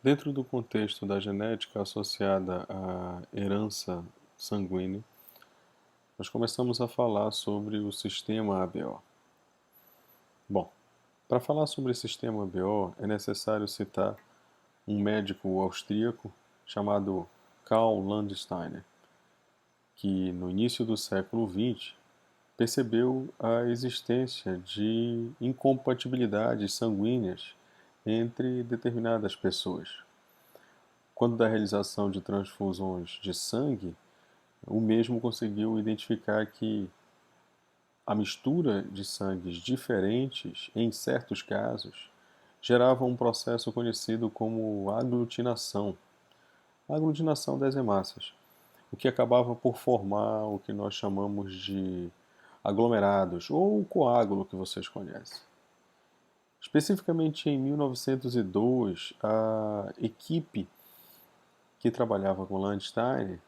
Dentro do contexto da genética associada à herança sanguínea, nós começamos a falar sobre o sistema ABO. Bom, para falar sobre o sistema ABO, é necessário citar um médico austríaco chamado Karl Landsteiner, que no início do século XX percebeu a existência de incompatibilidades sanguíneas entre determinadas pessoas. Quando da realização de transfusões de sangue, o mesmo conseguiu identificar que a mistura de sangues diferentes, em certos casos, gerava um processo conhecido como aglutinação das hemácias, o que acabava por formar o que nós chamamos de aglomerados, ou o coágulo que vocês conhecem. Especificamente em 1902, a equipe que trabalhava com Landsteiner,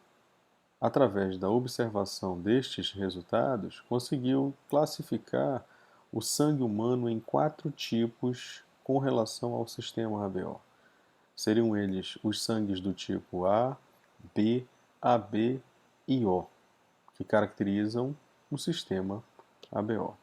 através da observação destes resultados, conseguiu classificar o sangue humano em 4 tipos com relação ao sistema ABO. Seriam eles os sangues do tipo A, B, AB e O, que caracterizam o sistema ABO.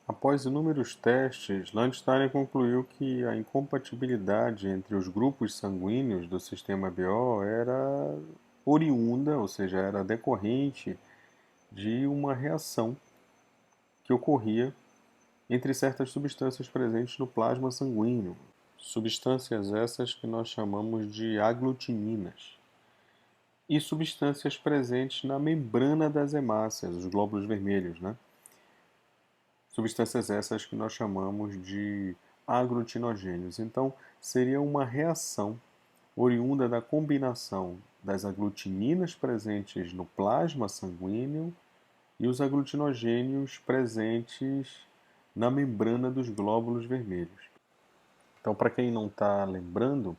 Após inúmeros testes, Landsteiner concluiu que a incompatibilidade entre os grupos sanguíneos do sistema ABO era oriunda, ou seja, era decorrente de uma reação que ocorria entre certas substâncias presentes no plasma sanguíneo, substâncias essas que nós chamamos de aglutininas, e substâncias presentes na membrana das hemácias, os glóbulos vermelhos, né? Substâncias essas que nós chamamos de aglutinogênios. Então, seria uma reação oriunda da combinação das aglutininas presentes no plasma sanguíneo e os aglutinogênios presentes na membrana dos glóbulos vermelhos. Então, para quem não está lembrando,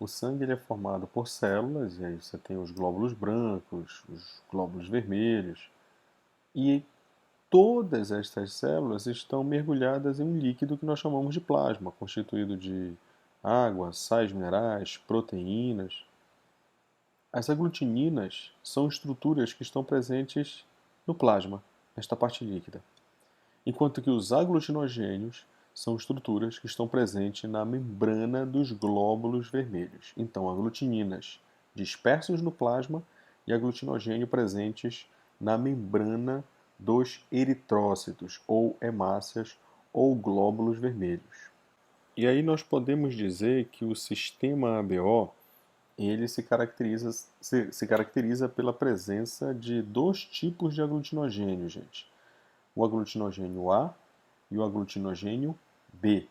o sangue ele é formado por células, e aí você tem os glóbulos brancos, os glóbulos vermelhos, e todas estas células estão mergulhadas em um líquido que nós chamamos de plasma, constituído de água, sais minerais, proteínas. As aglutininas são estruturas que estão presentes no plasma, nesta parte líquida, enquanto que os aglutinogênios são estruturas que estão presentes na membrana dos glóbulos vermelhos. Então, aglutininas dispersos no plasma e aglutinogênio presentes na membrana dos eritrócitos, ou hemácias, ou glóbulos vermelhos. E aí nós podemos dizer que o sistema ABO ele se caracteriza pela presença de 2 tipos de aglutinogênio, gente. O aglutinogênio A e o aglutinogênio B.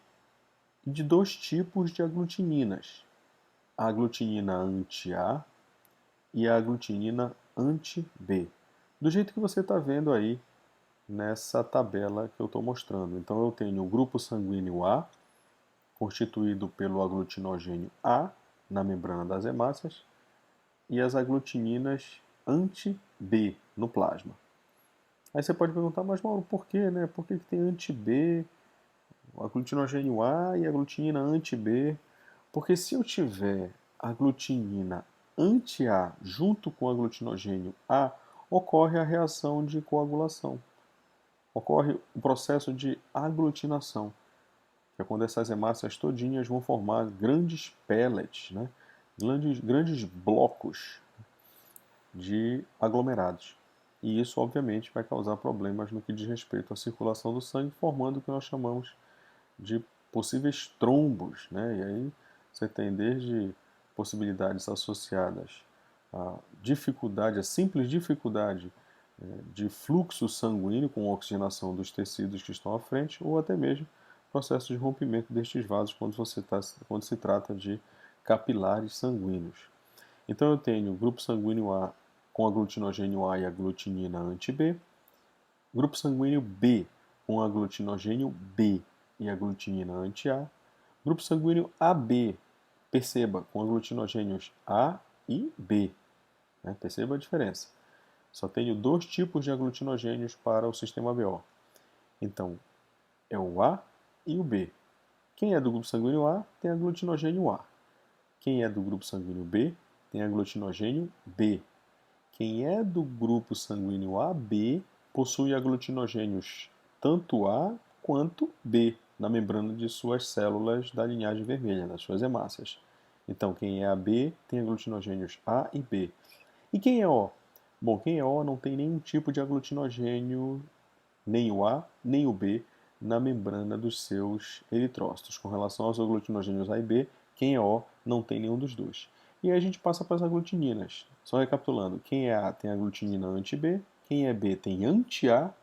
E de 2 tipos de aglutininas, a aglutinina anti-A e a aglutinina anti-B. Do jeito que você está vendo aí nessa tabela que eu estou mostrando. Então eu tenho o grupo sanguíneo A, constituído pelo aglutinogênio A na membrana das hemácias, e as aglutininas anti-B no plasma. Aí você pode perguntar, mas Mauro, por quê, né? Por que tem anti-B, aglutinogênio A e aglutinina anti-B? Porque se eu tiver aglutinina anti-A junto com aglutinogênio A, ocorre a reação de coagulação. Ocorre o processo de aglutinação, que é quando essas hemácias todinhas vão formar grandes pellets, né? grandes blocos de aglomerados. E isso, obviamente, vai causar problemas no que diz respeito à circulação do sangue, formando o que nós chamamos de possíveis trombos. Né? E aí você tem desde possibilidades associadas à dificuldade, a simples dificuldade de fluxo sanguíneo com oxigenação dos tecidos que estão à frente, ou até mesmo processo de rompimento destes vasos quando se trata de capilares sanguíneos. Então eu tenho grupo sanguíneo A com aglutinogênio A e aglutinina anti-B, grupo sanguíneo B com aglutinogênio B e aglutinina anti-A, grupo sanguíneo AB, perceba, com aglutinogênios A e B, né? Perceba a diferença. Só tenho 2 tipos de aglutinogênios para o sistema BO. Então, é o A e o B. Quem é do grupo sanguíneo A tem aglutinogênio A. Quem é do grupo sanguíneo B tem aglutinogênio B. Quem é do grupo sanguíneo AB possui aglutinogênios tanto A quanto B na membrana de suas células da linhagem vermelha, nas suas hemácias. Então, quem é AB tem aglutinogênios A e B. E quem é O? Bom, quem é O não tem nenhum tipo de aglutinogênio, nem o A, nem o B, na membrana dos seus eritrócitos. Com relação aos aglutinogênios A e B, quem é O não tem nenhum dos dois. E aí a gente passa para as aglutininas. Só recapitulando, quem é A tem aglutinina anti-B, quem é B tem anti-A,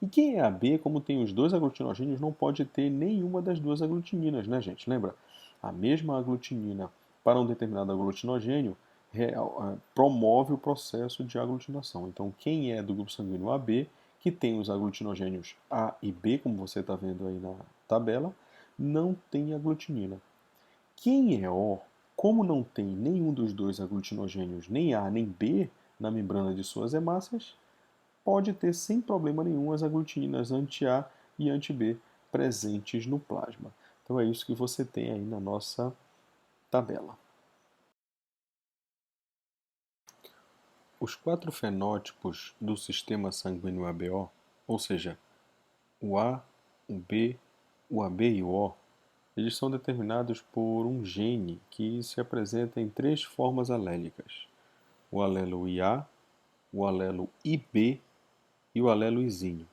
e quem é AB, como tem os dois aglutinogênios, não pode ter nenhuma das duas aglutininas, né, gente? Lembra? A mesma aglutinina para um determinado aglutinogênio promove o processo de aglutinação. Então, quem é do grupo sanguíneo AB, que tem os aglutinogênios A e B, como você está vendo aí na tabela, não tem aglutinina. Quem é O, como não tem nenhum dos dois aglutinogênios, nem A nem B, na membrana de suas hemácias, pode ter sem problema nenhum as aglutininas anti-A e anti-B presentes no plasma. Então é isso que você tem aí na nossa tabela. Os quatro fenótipos do sistema sanguíneo ABO, ou seja, o A, o B, o AB e o O, eles são determinados por um gene que se apresenta em três formas alélicas: o alelo IA, o alelo IB e o alelo izinho.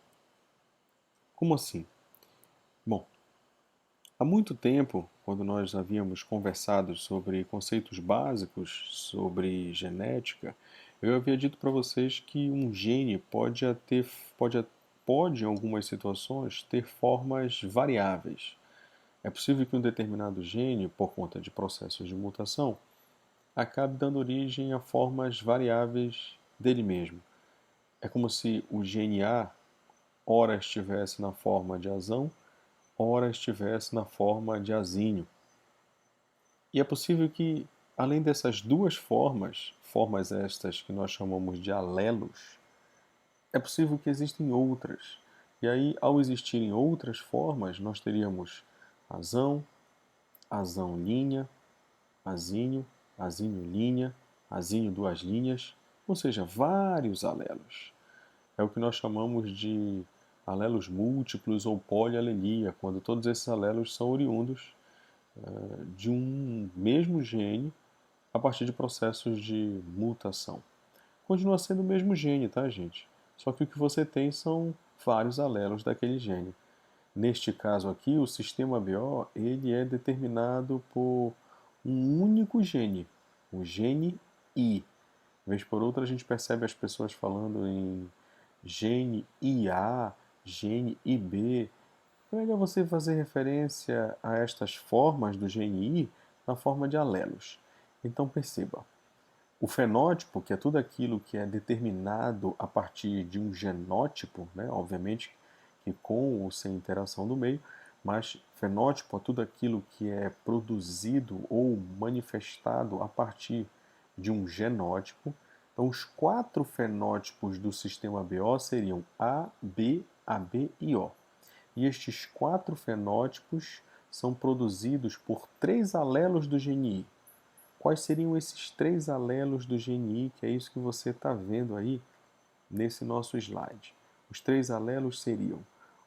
Como assim? Bom, há muito tempo, quando nós havíamos conversado sobre conceitos básicos sobre genética, eu havia dito para vocês que um gene pode, em algumas situações, ter formas variáveis. É possível que um determinado gene, por conta de processos de mutação, acabe dando origem a formas variáveis dele mesmo. É como se o gene A ora estivesse na forma de azão, ora estivesse na forma de azinho. E é possível que, além dessas duas formas estas que nós chamamos de alelos, é possível que existem outras. E aí, ao existirem outras formas, nós teríamos azão, azão linha, azinho, azinho linha, azinho duas linhas, ou seja, vários alelos. É o que nós chamamos de alelos múltiplos ou polialelia, quando todos esses alelos são oriundos de um mesmo gene a partir de processos de mutação. Continua sendo o mesmo gene, tá, gente? Só que o que você tem são vários alelos daquele gene. Neste caso aqui, o sistema BO ele é determinado por um único gene, o gene I. Vez por outra, a gente percebe as pessoas falando em gene IA, gene IB. É melhor você fazer referência a estas formas do gene I na forma de alelos. Então perceba, o fenótipo, que é tudo aquilo que é determinado a partir de um genótipo, né? Obviamente que com ou sem interação do meio, mas fenótipo é tudo aquilo que é produzido ou manifestado a partir de um genótipo. Então, os quatro fenótipos do sistema BO seriam A, B, AB e O. E estes quatro fenótipos são produzidos por três alelos do gene I. Quais seriam esses três alelos do gene I, que é isso que você está vendo aí nesse nosso slide? Os três alelos seriam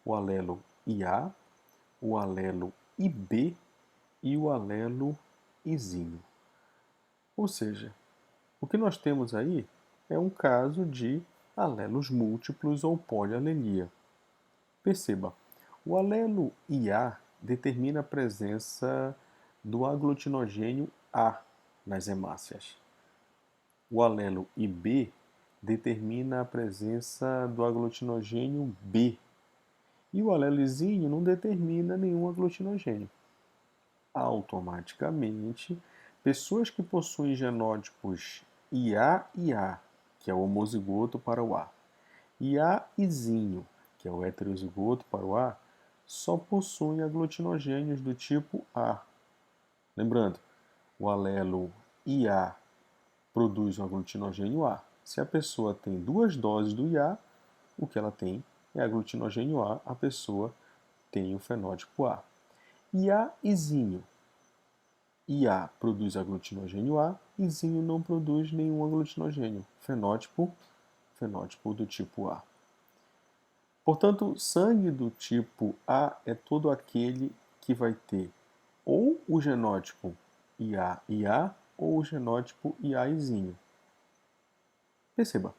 o alelo IA, o alelo IB e o alelo Izinho. Ou seja, o que nós temos aí é um caso de alelos múltiplos ou polialelia. Perceba, o alelo IA determina a presença do aglutinogênio A nas hemácias. O alelo IB determina a presença do aglutinogênio B. E o alelozinho não determina nenhum aglutinogênio. Automaticamente, pessoas que possuem genótipos IA e A, que é o homozigoto para o A, e A izinho, que é o heterozigoto para o A, só possuem aglutinogênios do tipo A. Lembrando, o alelo IA produz o aglutinogênio A. Se a pessoa tem duas doses do IA, o que ela tem é aglutinogênio A, a pessoa tem o fenótipo A. IA e zinho. IA produz aglutinogênio A e zinho não produz nenhum aglutinogênio. Fenótipo do tipo A. Portanto, sangue do tipo A é todo aquele que vai ter ou o genótipo IA ou o genótipo IAzinho. Perceba,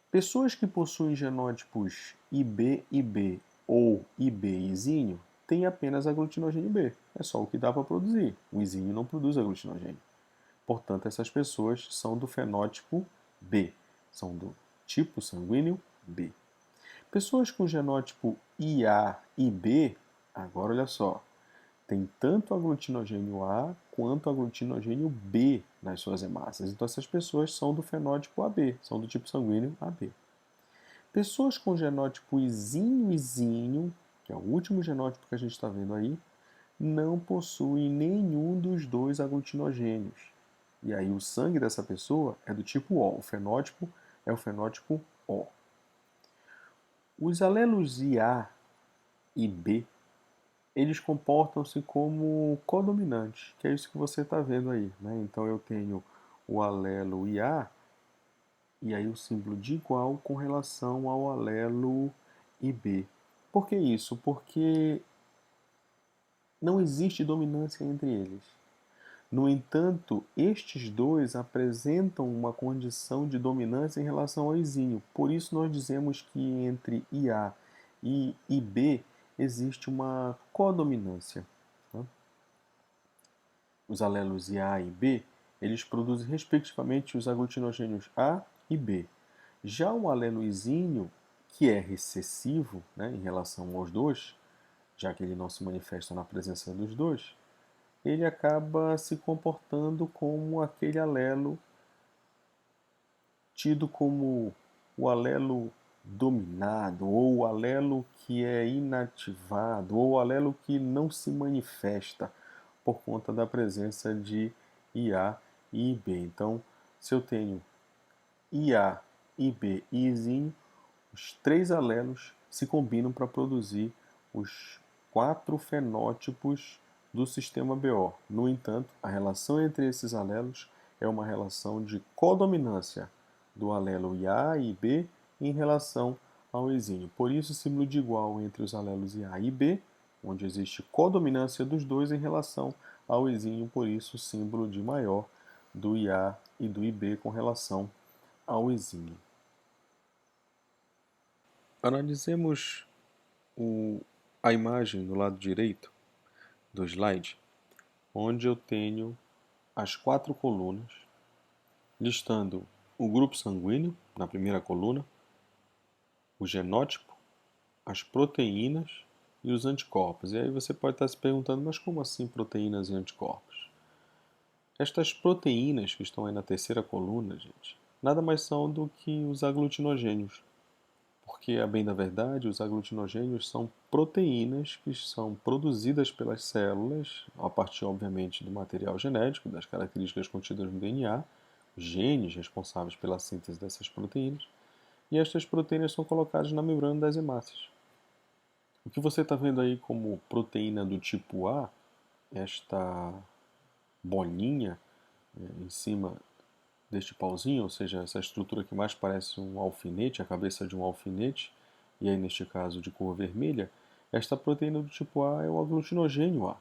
pessoas que possuem genótipos IB e B ou IB e Izinho têm apenas aglutinogênio B. É só o que dá para produzir. O Izinho não produz aglutinogênio. Portanto, essas pessoas são do fenótipo B, são do tipo sanguíneo B. Pessoas com genótipo IA e B, agora olha só, tem tanto aglutinogênio A quanto aglutinogênio B nas suas hemácias. Então essas pessoas são do fenótipo AB, são do tipo sanguíneo AB. Pessoas com genótipo Izinho, que é o último genótipo que a gente está vendo aí, não possuem nenhum dos dois aglutinogênios. E aí o sangue dessa pessoa é do tipo O, o fenótipo é o fenótipo O. Os alelos IA e B, eles comportam-se como codominantes, que é isso que você está vendo aí. Né? Então eu tenho o alelo IA e aí o símbolo de igual com relação ao alelo IB. Por que isso? Porque não existe dominância entre eles. No entanto, estes dois apresentam uma condição de dominância em relação ao izinho. Por isso nós dizemos que entre IA e IB existe uma codominância. Tá? Os alelos IA e B, eles produzem respectivamente os aglutinogênios A e B. Já o alelo izinho, que é recessivo, né, em relação aos dois, já que ele não se manifesta na presença dos dois, ele acaba se comportando como aquele alelo tido como o alelo dominado, ou o alelo que é inativado, ou o alelo que não se manifesta por conta da presença de IA e IB. Então, se eu tenho IA, IB e Izinho, os três alelos se combinam para produzir os quatro fenótipos do sistema BO. No entanto, a relação entre esses alelos é uma relação de codominância do alelo IA e B em relação ao exínio. Por isso, o símbolo de igual entre os alelos IA e B, onde existe codominância dos dois em relação ao exínio, por isso o símbolo de maior do IA e do IB com relação ao exínio. Analisemos a imagem no lado direito do slide, onde eu tenho as quatro colunas, listando o grupo sanguíneo na primeira coluna, o genótipo, as proteínas e os anticorpos. E aí você pode estar se perguntando, mas como assim proteínas e anticorpos? Estas proteínas que estão aí na terceira coluna, gente, nada mais são do que os aglutinogênios. Porque, a bem da verdade, os aglutinogênios são proteínas que são produzidas pelas células, a partir, obviamente, do material genético, das características contidas no DNA, os genes responsáveis pela síntese dessas proteínas, e estas proteínas são colocadas na membrana das hemácias. O que você está vendo aí como proteína do tipo A, esta bolinha em cima deste pauzinho, ou seja, essa estrutura que mais parece um alfinete, a cabeça de um alfinete, e aí neste caso de cor vermelha, esta proteína do tipo A é o aglutinogênio A.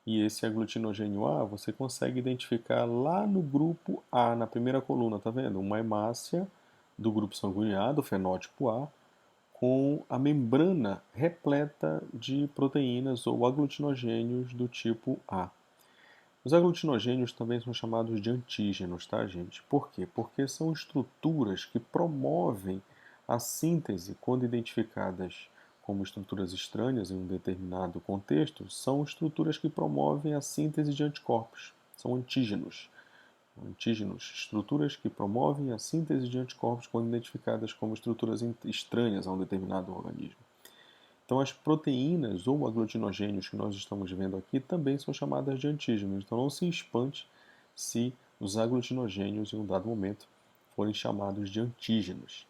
E esse aglutinogênio A você consegue identificar lá no grupo A, na primeira coluna, tá vendo? Uma hemácia do grupo sanguíneo A, do fenótipo A, com a membrana repleta de proteínas ou aglutinogênios do tipo A. Os aglutinogênios também são chamados de antígenos, tá, gente? Por quê? Porque são estruturas que promovem a síntese quando identificadas como estruturas estranhas em um determinado contexto, são estruturas que promovem a síntese de anticorpos. São antígenos. Antígenos, estruturas que promovem a síntese de anticorpos quando identificadas como estruturas estranhas a um determinado organismo. Então, as proteínas ou aglutinogênios que nós estamos vendo aqui também são chamadas de antígenos. Então, não se espante se os aglutinogênios, em um dado momento, forem chamados de antígenos.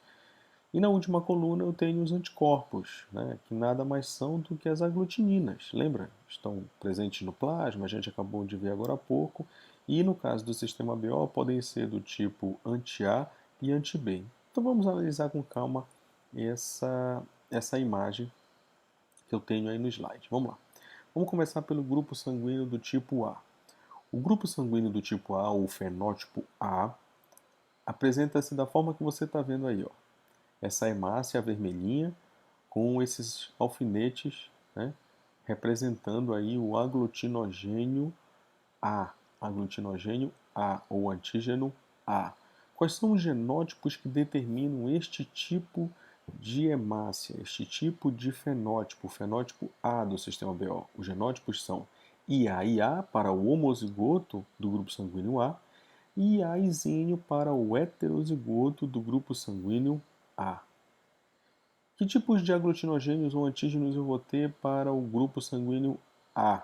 E na última coluna eu tenho os anticorpos, né, que nada mais são do que as aglutininas. Lembra? Estão presentes no plasma, a gente acabou de ver agora há pouco. E no caso do sistema BO, podem ser do tipo anti-A e anti-B. Então vamos analisar com calma essa imagem que eu tenho aí no slide. Vamos lá. Vamos começar pelo grupo sanguíneo do tipo A. O grupo sanguíneo do tipo A, ou fenótipo A, apresenta-se da forma que você está vendo aí, ó. Essa hemácia vermelhinha com esses alfinetes, né, representando aí o aglutinogênio A, aglutinogênio A ou antígeno A. Quais são os genótipos que determinam este tipo de hemácia, este tipo de fenótipo, o fenótipo A do sistema BO? Os genótipos são IA e A para o homozigoto do grupo sanguíneo A e Azinho para o heterozigoto do grupo sanguíneo A. Que tipos de aglutinogênios ou antígenos eu vou ter para o grupo sanguíneo A?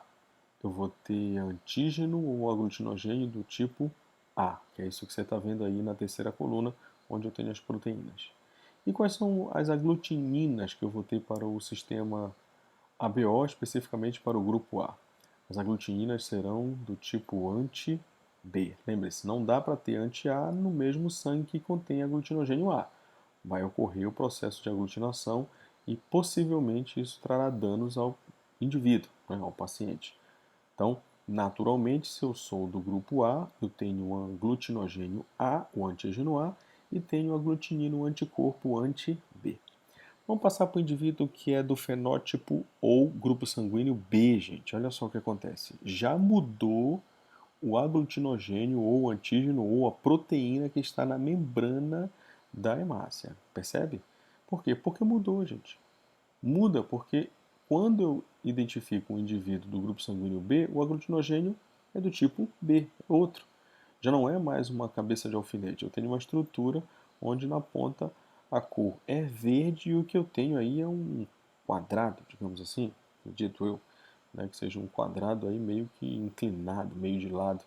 Eu vou ter antígeno ou aglutinogênio do tipo A, que é isso que você está vendo aí na terceira coluna, onde eu tenho as proteínas. E quais são as aglutininas que eu vou ter para o sistema ABO, especificamente para o grupo A? As aglutininas serão do tipo anti-B. Lembre-se, não dá para ter anti-A no mesmo sangue que contém aglutinogênio A. Vai ocorrer o processo de aglutinação e possivelmente isso trará danos ao indivíduo, né, ao paciente. Então, naturalmente, se eu sou do grupo A, eu tenho o aglutinogênio A, o antígeno A, e tenho a aglutinina, o anticorpo anti-B. Vamos passar para o indivíduo que é do fenótipo ou grupo sanguíneo B, gente. Olha só o que acontece. Já mudou o aglutinogênio ou o antígeno ou a proteína que está na membrana da hemácia. Percebe? Por quê? Porque mudou, gente. Muda porque quando eu identifico um indivíduo do grupo sanguíneo B, o aglutinogênio é do tipo B, é outro. Já não é mais uma cabeça de alfinete, eu tenho uma estrutura onde na ponta a cor é verde e o que eu tenho aí é um quadrado, digamos assim, acredito eu, né, que seja um quadrado aí meio que inclinado, meio de lado.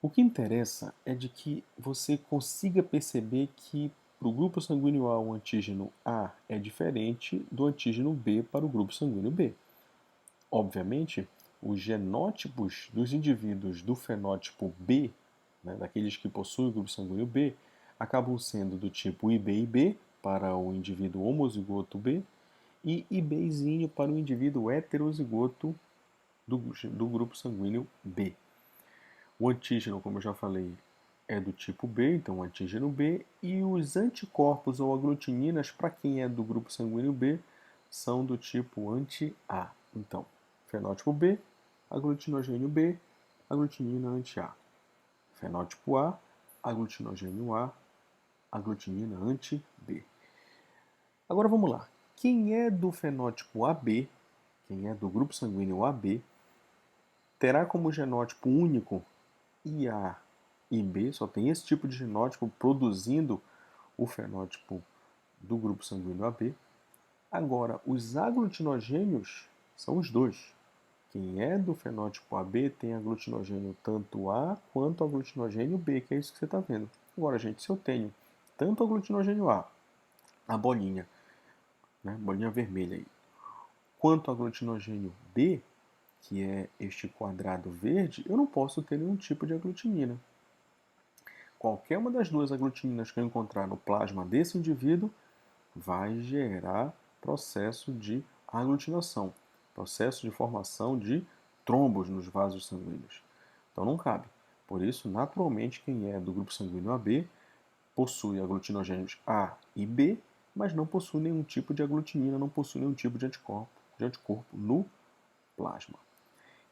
O que interessa é de que você consiga perceber que para o grupo sanguíneo A, o antígeno A é diferente do antígeno B para o grupo sanguíneo B. Obviamente, os genótipos dos indivíduos do fenótipo B, né, daqueles que possuem o grupo sanguíneo B, acabam sendo do tipo IB para o indivíduo homozigoto B e IBzinho para o indivíduo heterozigoto do grupo sanguíneo B. O antígeno, como eu já falei, é do tipo B, então antígeno B, e os anticorpos ou aglutininas, para quem é do grupo sanguíneo B, são do tipo anti-A. Então, fenótipo B, aglutinogênio B, aglutinina anti-A. Fenótipo A, aglutinogênio A, aglutinina anti-B. Agora vamos lá. Quem é do fenótipo AB, quem é do grupo sanguíneo AB, terá como genótipo único IA e B, só tem esse tipo de genótipo produzindo o fenótipo do grupo sanguíneo AB. Agora, os aglutinogênios são os dois. Quem é do fenótipo AB tem aglutinogênio tanto A quanto aglutinogênio B, que é isso que você está vendo. Agora, gente, se eu tenho tanto aglutinogênio a bolinha, né, bolinha vermelha aí, quanto aglutinogênio B, que é este quadrado verde, eu não posso ter nenhum tipo de aglutinina. Qualquer uma das duas aglutininas que eu encontrar no plasma desse indivíduo vai gerar processo de aglutinação, processo de formação de trombos nos vasos sanguíneos. Então não cabe. Por isso, naturalmente, quem é do grupo sanguíneo AB possui aglutinogênios A e B, mas não possui nenhum tipo de aglutinina, não possui nenhum tipo de anticorpo no plasma.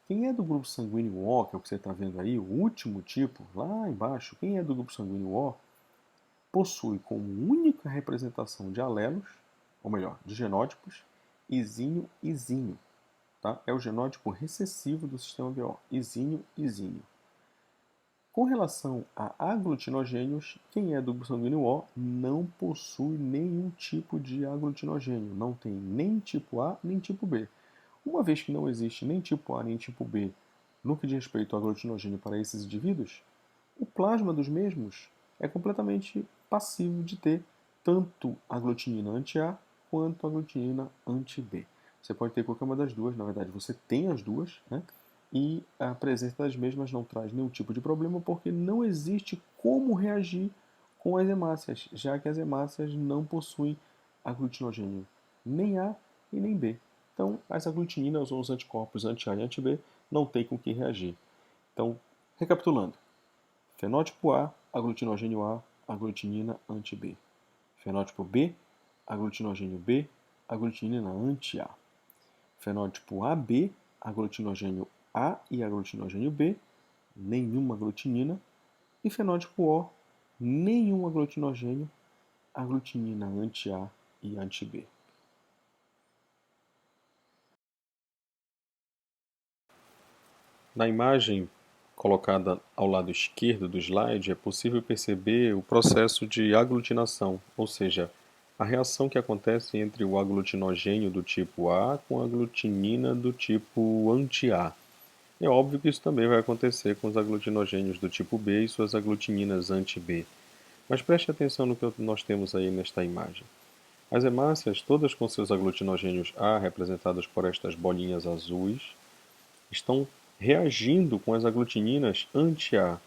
Quem é do grupo sanguíneo O, que é o que você está vendo aí, o último tipo, lá embaixo, quem é do grupo sanguíneo O, possui como única representação de alelos, ou melhor, de genótipos, izinho, izinho. Tá? É o genótipo recessivo do sistema BO, izinho, izinho. Com relação a aglutinogênios, quem é do grupo sanguíneo O não possui nenhum tipo de aglutinogênio, não tem nem tipo A nem tipo B. Uma vez que não existe nem tipo A nem tipo B no que diz respeito ao aglutinogênio para esses indivíduos, o plasma dos mesmos é completamente passivo de ter tanto aglutinina anti-A quanto aglutinina anti-B. Você pode ter qualquer uma das duas, na verdade você tem as duas, né? E a presença das mesmas não traz nenhum tipo de problema, porque não existe como reagir com as hemácias, já que as hemácias não possuem aglutinogênio nem A e nem B. Então, as aglutininas ou os anticorpos anti-A e anti-B não têm com que reagir. Então, recapitulando: fenótipo A, aglutinogênio A, aglutinina anti-B. Fenótipo B, aglutinogênio B, aglutinina anti-A. Fenótipo AB, aglutinogênio A e aglutinogênio B, nenhuma aglutinina. E fenótipo O, nenhum aglutinogênio, aglutinina anti-A e anti-B. Na imagem colocada ao lado esquerdo do slide, é possível perceber o processo de aglutinação, ou seja, a reação que acontece entre o aglutinogênio do tipo A com a aglutinina do tipo anti-A. É óbvio que isso também vai acontecer com os aglutinogênios do tipo B e suas aglutininas anti-B. Mas preste atenção no que nós temos aí nesta imagem. As hemácias, todas com seus aglutinogênios A, representados por estas bolinhas azuis, estão reagindo com as aglutininas anti-A,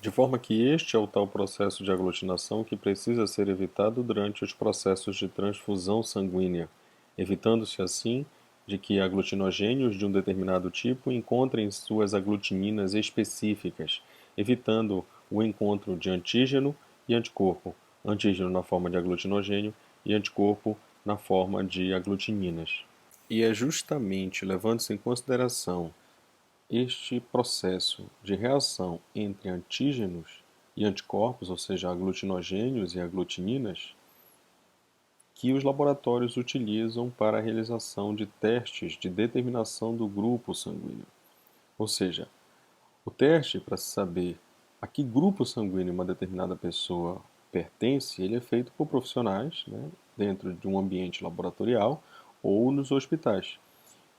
de forma que este é o tal processo de aglutinação que precisa ser evitado durante os processos de transfusão sanguínea, evitando-se assim de que aglutinogênios de um determinado tipo encontrem suas aglutininas específicas, evitando o encontro de antígeno e anticorpo, antígeno na forma de aglutinogênio e anticorpo na forma de aglutininas. E é justamente levando-se em consideração este processo de reação entre antígenos e anticorpos, ou seja, aglutinogênios e aglutininas, que os laboratórios utilizam para a realização de testes de determinação do grupo sanguíneo. Ou seja, o teste para saber a que grupo sanguíneo uma determinada pessoa pertence, ele é feito por profissionais, né, dentro de um ambiente laboratorial ou nos hospitais.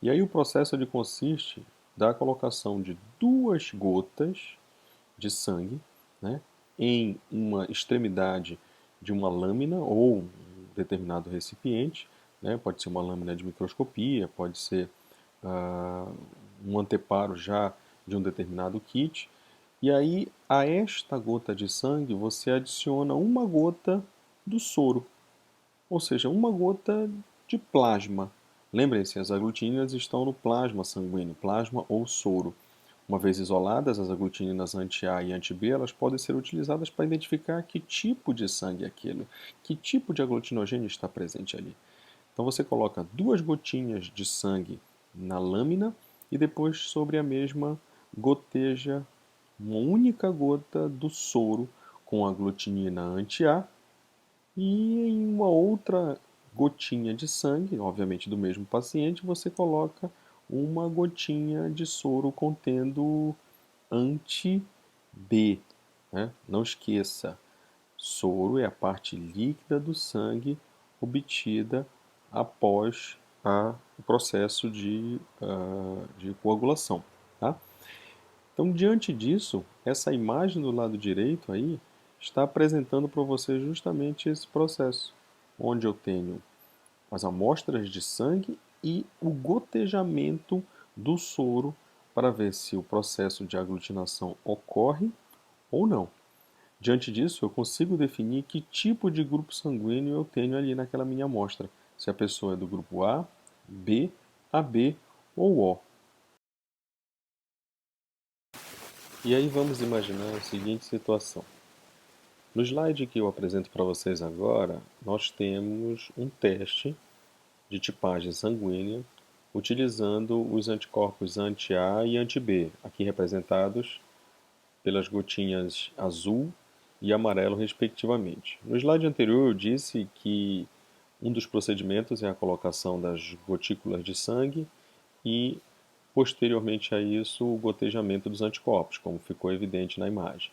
E aí o processo ele consiste da colocação de 2 gotas de sangue, né, em uma extremidade de uma lâmina ou um determinado recipiente, né, pode ser uma lâmina de microscopia, pode ser um anteparo já de um determinado kit. E aí a esta gota de sangue você adiciona uma gota do soro, ou seja, uma gota de plasma. Lembrem-se, as aglutininas estão no plasma sanguíneo, plasma ou soro. Uma vez isoladas, as aglutininas anti-A e anti-B, elas podem ser utilizadas para identificar que tipo de sangue é aquele, que tipo de aglutinogênio está presente ali. Então você coloca 2 gotinhas de sangue na lâmina e depois sobre a mesma goteja uma única gota do soro com aglutinina anti-A e em uma outra gotinha de sangue, obviamente do mesmo paciente, você coloca uma gotinha de soro contendo anti-B, né? Não esqueça, soro é a parte líquida do sangue obtida após o processo de coagulação, tá? Então, diante disso, essa imagem do lado direito aí está apresentando para você justamente esse processo, onde eu tenho as amostras de sangue e o gotejamento do soro para ver se o processo de aglutinação ocorre ou não. Diante disso, eu consigo definir que tipo de grupo sanguíneo eu tenho ali naquela minha amostra, se a pessoa é do grupo A, B, AB ou O. E aí vamos imaginar a seguinte situação. No slide que eu apresento para vocês agora, nós temos um teste de tipagem sanguínea utilizando os anticorpos anti-A e anti-B, aqui representados pelas gotinhas azul e amarelo, respectivamente. No slide anterior, eu disse que um dos procedimentos é a colocação das gotículas de sangue e, posteriormente a isso, o gotejamento dos anticorpos, como ficou evidente na imagem.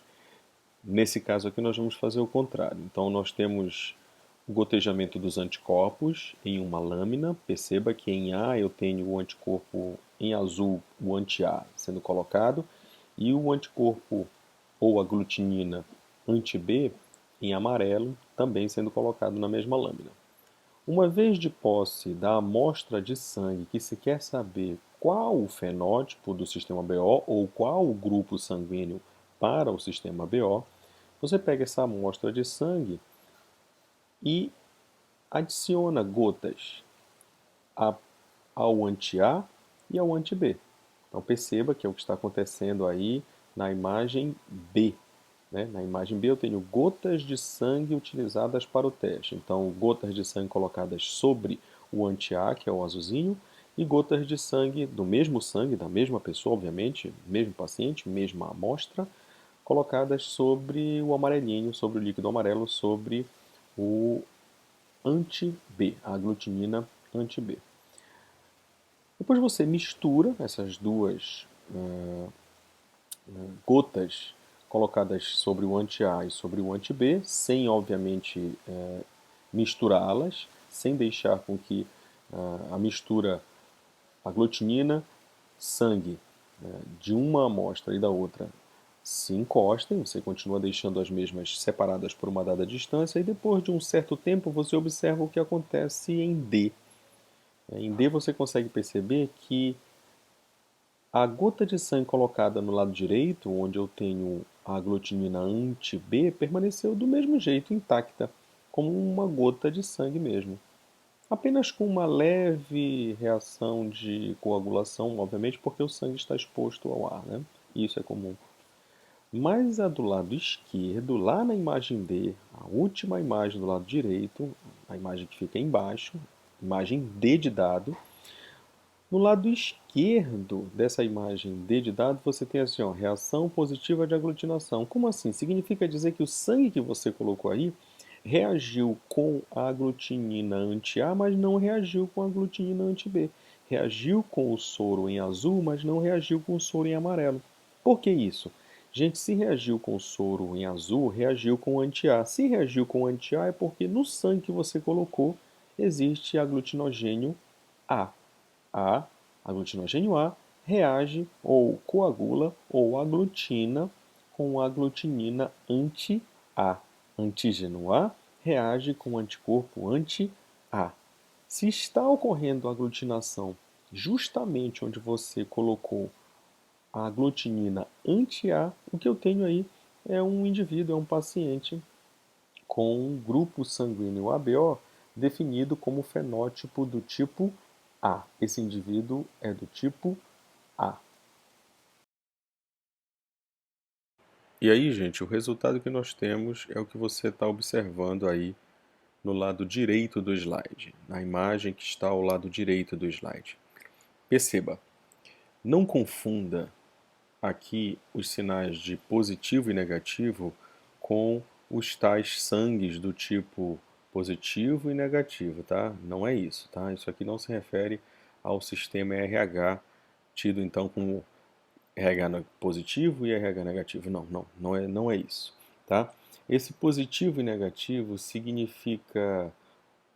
Nesse caso aqui, nós vamos fazer o contrário. Então, nós temos o gotejamento dos anticorpos em uma lâmina. Perceba que em A eu tenho o anticorpo em azul, o anti-A, sendo colocado, e o anticorpo ou aglutinina anti-B em amarelo, também sendo colocado na mesma lâmina. Uma vez de posse da amostra de sangue que se quer saber qual o fenótipo do sistema BO ou qual o grupo sanguíneo para o sistema BO, você pega essa amostra de sangue e adiciona gotas ao anti-A e ao anti-B. Então perceba que é o que está acontecendo aí na imagem B. Né? Na imagem B eu tenho gotas de sangue utilizadas para o teste. Então gotas de sangue colocadas sobre o anti-A, que é o azulzinho, e gotas de sangue do mesmo sangue, da mesma pessoa, obviamente, mesmo paciente, mesma amostra, colocadas sobre o amarelinho, sobre o líquido amarelo, sobre o anti-B, a aglutinina anti-B. Depois você mistura essas duas gotas colocadas sobre o anti-A e sobre o anti-B, sem obviamente misturá-las, sem deixar com que a mistura aglutinina, sangue de uma amostra e da outra se encostem, você continua deixando as mesmas separadas por uma dada distância e depois de um certo tempo você observa o que acontece em D. Em D você consegue perceber que a gota de sangue colocada no lado direito, onde eu tenho a aglutinina anti-B, permaneceu do mesmo jeito, intacta, como uma gota de sangue mesmo. Apenas com uma leve reação de coagulação, obviamente, porque o sangue está exposto ao ar, né? Isso é comum. Mas a do lado esquerdo, lá na imagem D, a última imagem do lado direito, a imagem que fica embaixo, imagem D de dado, no lado esquerdo dessa imagem D de dado, você tem assim, ó, reação positiva de aglutinação. Como assim? Significa dizer que o sangue que você colocou aí reagiu com a aglutinina anti-A, mas não reagiu com a aglutinina anti-B. Reagiu com o soro em azul, mas não reagiu com o soro em amarelo. Por que isso? Gente, se reagiu com o soro em azul, reagiu com o anti-A. Se reagiu com o anti-A é porque no sangue que você colocou existe aglutinogênio A. Aglutinogênio A, reage ou coagula ou aglutina com a aglutinina anti-A. Antígeno A reage com o anticorpo anti-A. Se está ocorrendo a aglutinação justamente onde você colocou a aglutinina anti-A, o que eu tenho aí é um indivíduo, é um paciente com um grupo sanguíneo ABO definido como fenótipo do tipo A. Esse indivíduo é do tipo A. E aí, gente, o resultado que nós temos é o que você está observando aí no lado direito do slide, na imagem que está ao lado direito do slide. Perceba, não confunda aqui os sinais de positivo e negativo com os tais sangues do tipo positivo e negativo, tá? Não é isso, tá? Isso aqui não se refere ao sistema RH, tido então como RH positivo e RH negativo. Não é isso, tá? Esse positivo e negativo significa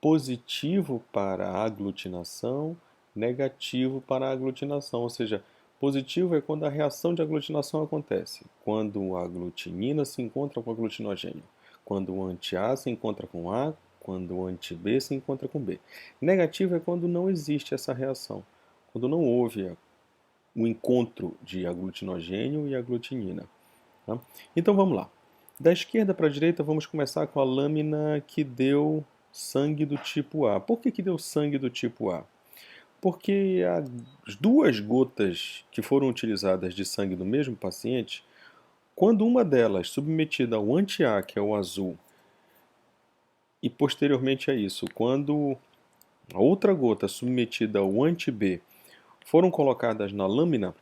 positivo para a aglutinação, negativo para a aglutinação, ou seja, positivo é quando a reação de aglutinação acontece, quando a aglutinina se encontra com o aglutinogênio, quando o anti-A se encontra com A, quando o anti-B se encontra com B. Negativo é quando não existe essa reação, quando não houve o encontro de aglutinogênio e aglutinina. Tá? Então vamos lá. Da esquerda para a direita, vamos começar com a lâmina que deu sangue do tipo A. Por que deu sangue do tipo A? Porque as duas gotas que foram utilizadas de sangue do mesmo paciente, quando uma delas submetida ao anti-A, que é o azul, e posteriormente a isso, quando a outra gota submetida ao anti-B foram colocadas na lâmina,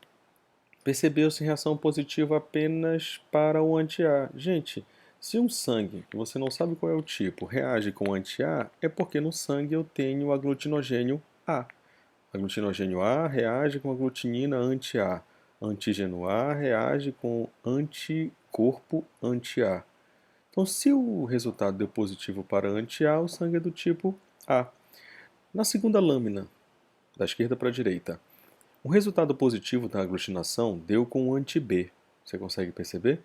percebeu-se reação positiva apenas para o anti-A. Gente, se um sangue, que você não sabe qual é o tipo, reage com anti-A, é porque no sangue eu tenho aglutinogênio A. Aglutinogênio A reage com aglutinina anti-A. Antígeno A reage com anticorpo anti-A. Então, se o resultado deu positivo para anti-A, o sangue é do tipo A. Na segunda lâmina, da esquerda para a direita, o resultado positivo da aglutinação deu com o anti-B. Você consegue perceber?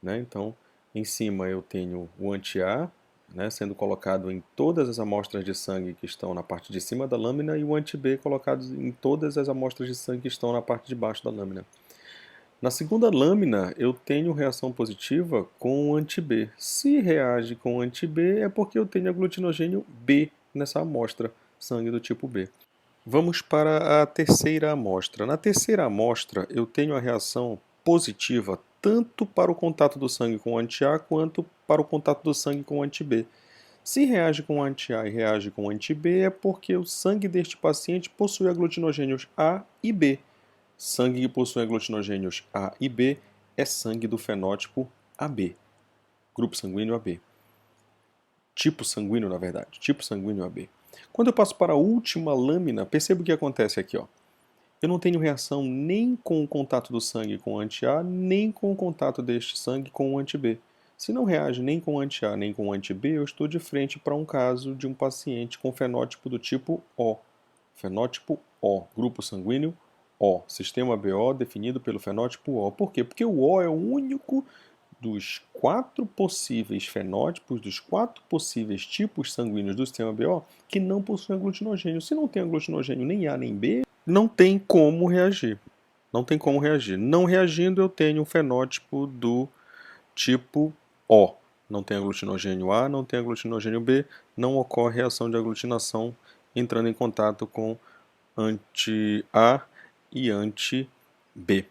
Né? Então, em cima eu tenho o anti-A, né, sendo colocado em todas as amostras de sangue que estão na parte de cima da lâmina e o anti-B colocado em todas as amostras de sangue que estão na parte de baixo da lâmina. Na segunda lâmina, eu tenho reação positiva com o anti-B. Se reage com o anti-B, é porque eu tenho aglutinogênio B nessa amostra, sangue do tipo B. Vamos para a terceira amostra. Na terceira amostra, eu tenho a reação positiva tanto para o contato do sangue com o anti-A quanto para o contato do sangue com o anti-B. Se reage com o anti-A e reage com o anti-B, é porque o sangue deste paciente possui aglutinogênios A e B. Sangue que possui aglutinogênios A e B é sangue do fenótipo AB, grupo sanguíneo AB. Tipo sanguíneo, na verdade, tipo sanguíneo AB. Quando eu passo para a última lâmina, perceba o que acontece aqui, ó. Eu não tenho reação nem com o contato do sangue com o anti-A, nem com o contato deste sangue com o anti-B. Se não reage nem com o anti-A nem com o anti-B, eu estou de frente para um caso de um paciente com fenótipo do tipo O. Fenótipo O, grupo sanguíneo O, sistema BO definido pelo fenótipo O. Por quê? Porque o O é o único dos 4 possíveis fenótipos, dos 4 possíveis tipos sanguíneos do sistema BO, que não possui aglutinogênio. Se não tem aglutinogênio nem A nem B, não tem como reagir. Não tem como reagir. Não reagindo, eu tenho um fenótipo do tipo O. Não tem aglutinogênio A, não tem aglutinogênio B, não ocorre reação de aglutinação entrando em contato com anti-A e anti-B.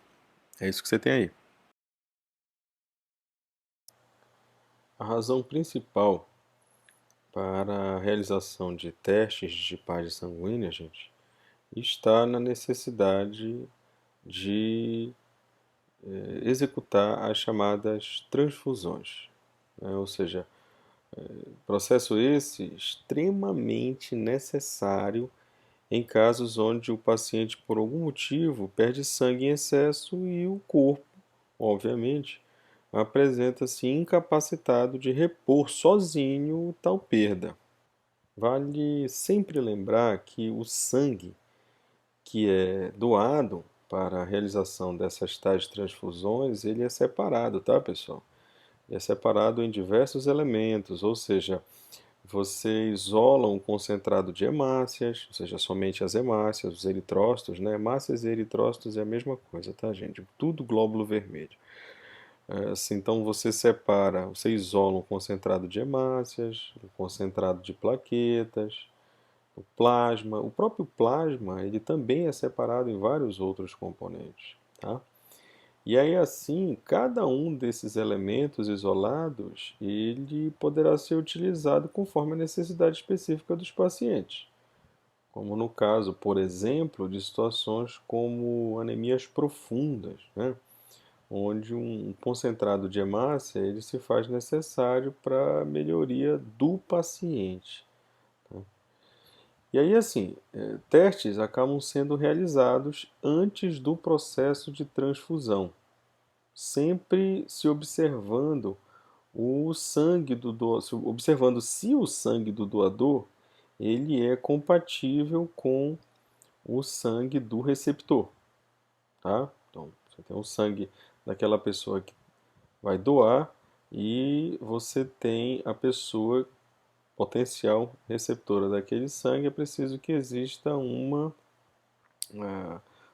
É isso que você tem aí. A razão principal para a realização de testes de tipagem sanguínea, gente, está na necessidade de executar as chamadas transfusões, né? Ou seja, processo esse extremamente necessário em casos onde o paciente, por algum motivo, perde sangue em excesso e o corpo, obviamente, apresenta-se incapacitado de repor sozinho tal perda. Vale sempre lembrar que o sangue que é doado para a realização dessas tais transfusões, ele é separado, tá, pessoal? É separado em diversos elementos, ou seja, você isola um concentrado de hemácias, ou seja, somente as hemácias, os eritrócitos, né? Hemácias e eritrócitos é a mesma coisa, tá, gente? Tudo glóbulo vermelho. Assim, então você separa, você isola um concentrado de hemácias, um concentrado de plaquetas, o plasma. O próprio plasma, ele também é separado em vários outros componentes, tá? E aí assim, cada um desses elementos isolados, ele poderá ser utilizado conforme a necessidade específica dos pacientes. Como no caso, por exemplo, de situações como anemias profundas, né? Onde um concentrado de hemácia ele se faz necessário para a melhoria do paciente. E aí, assim, testes acabam sendo realizados antes do processo de transfusão, sempre se observando o sangue do doador, observando se o sangue do doador ele é compatível com o sangue do receptor, tá? Então, você tem o sangue daquela pessoa que vai doar e você tem a pessoa potencial receptora daquele sangue, é preciso que exista uma,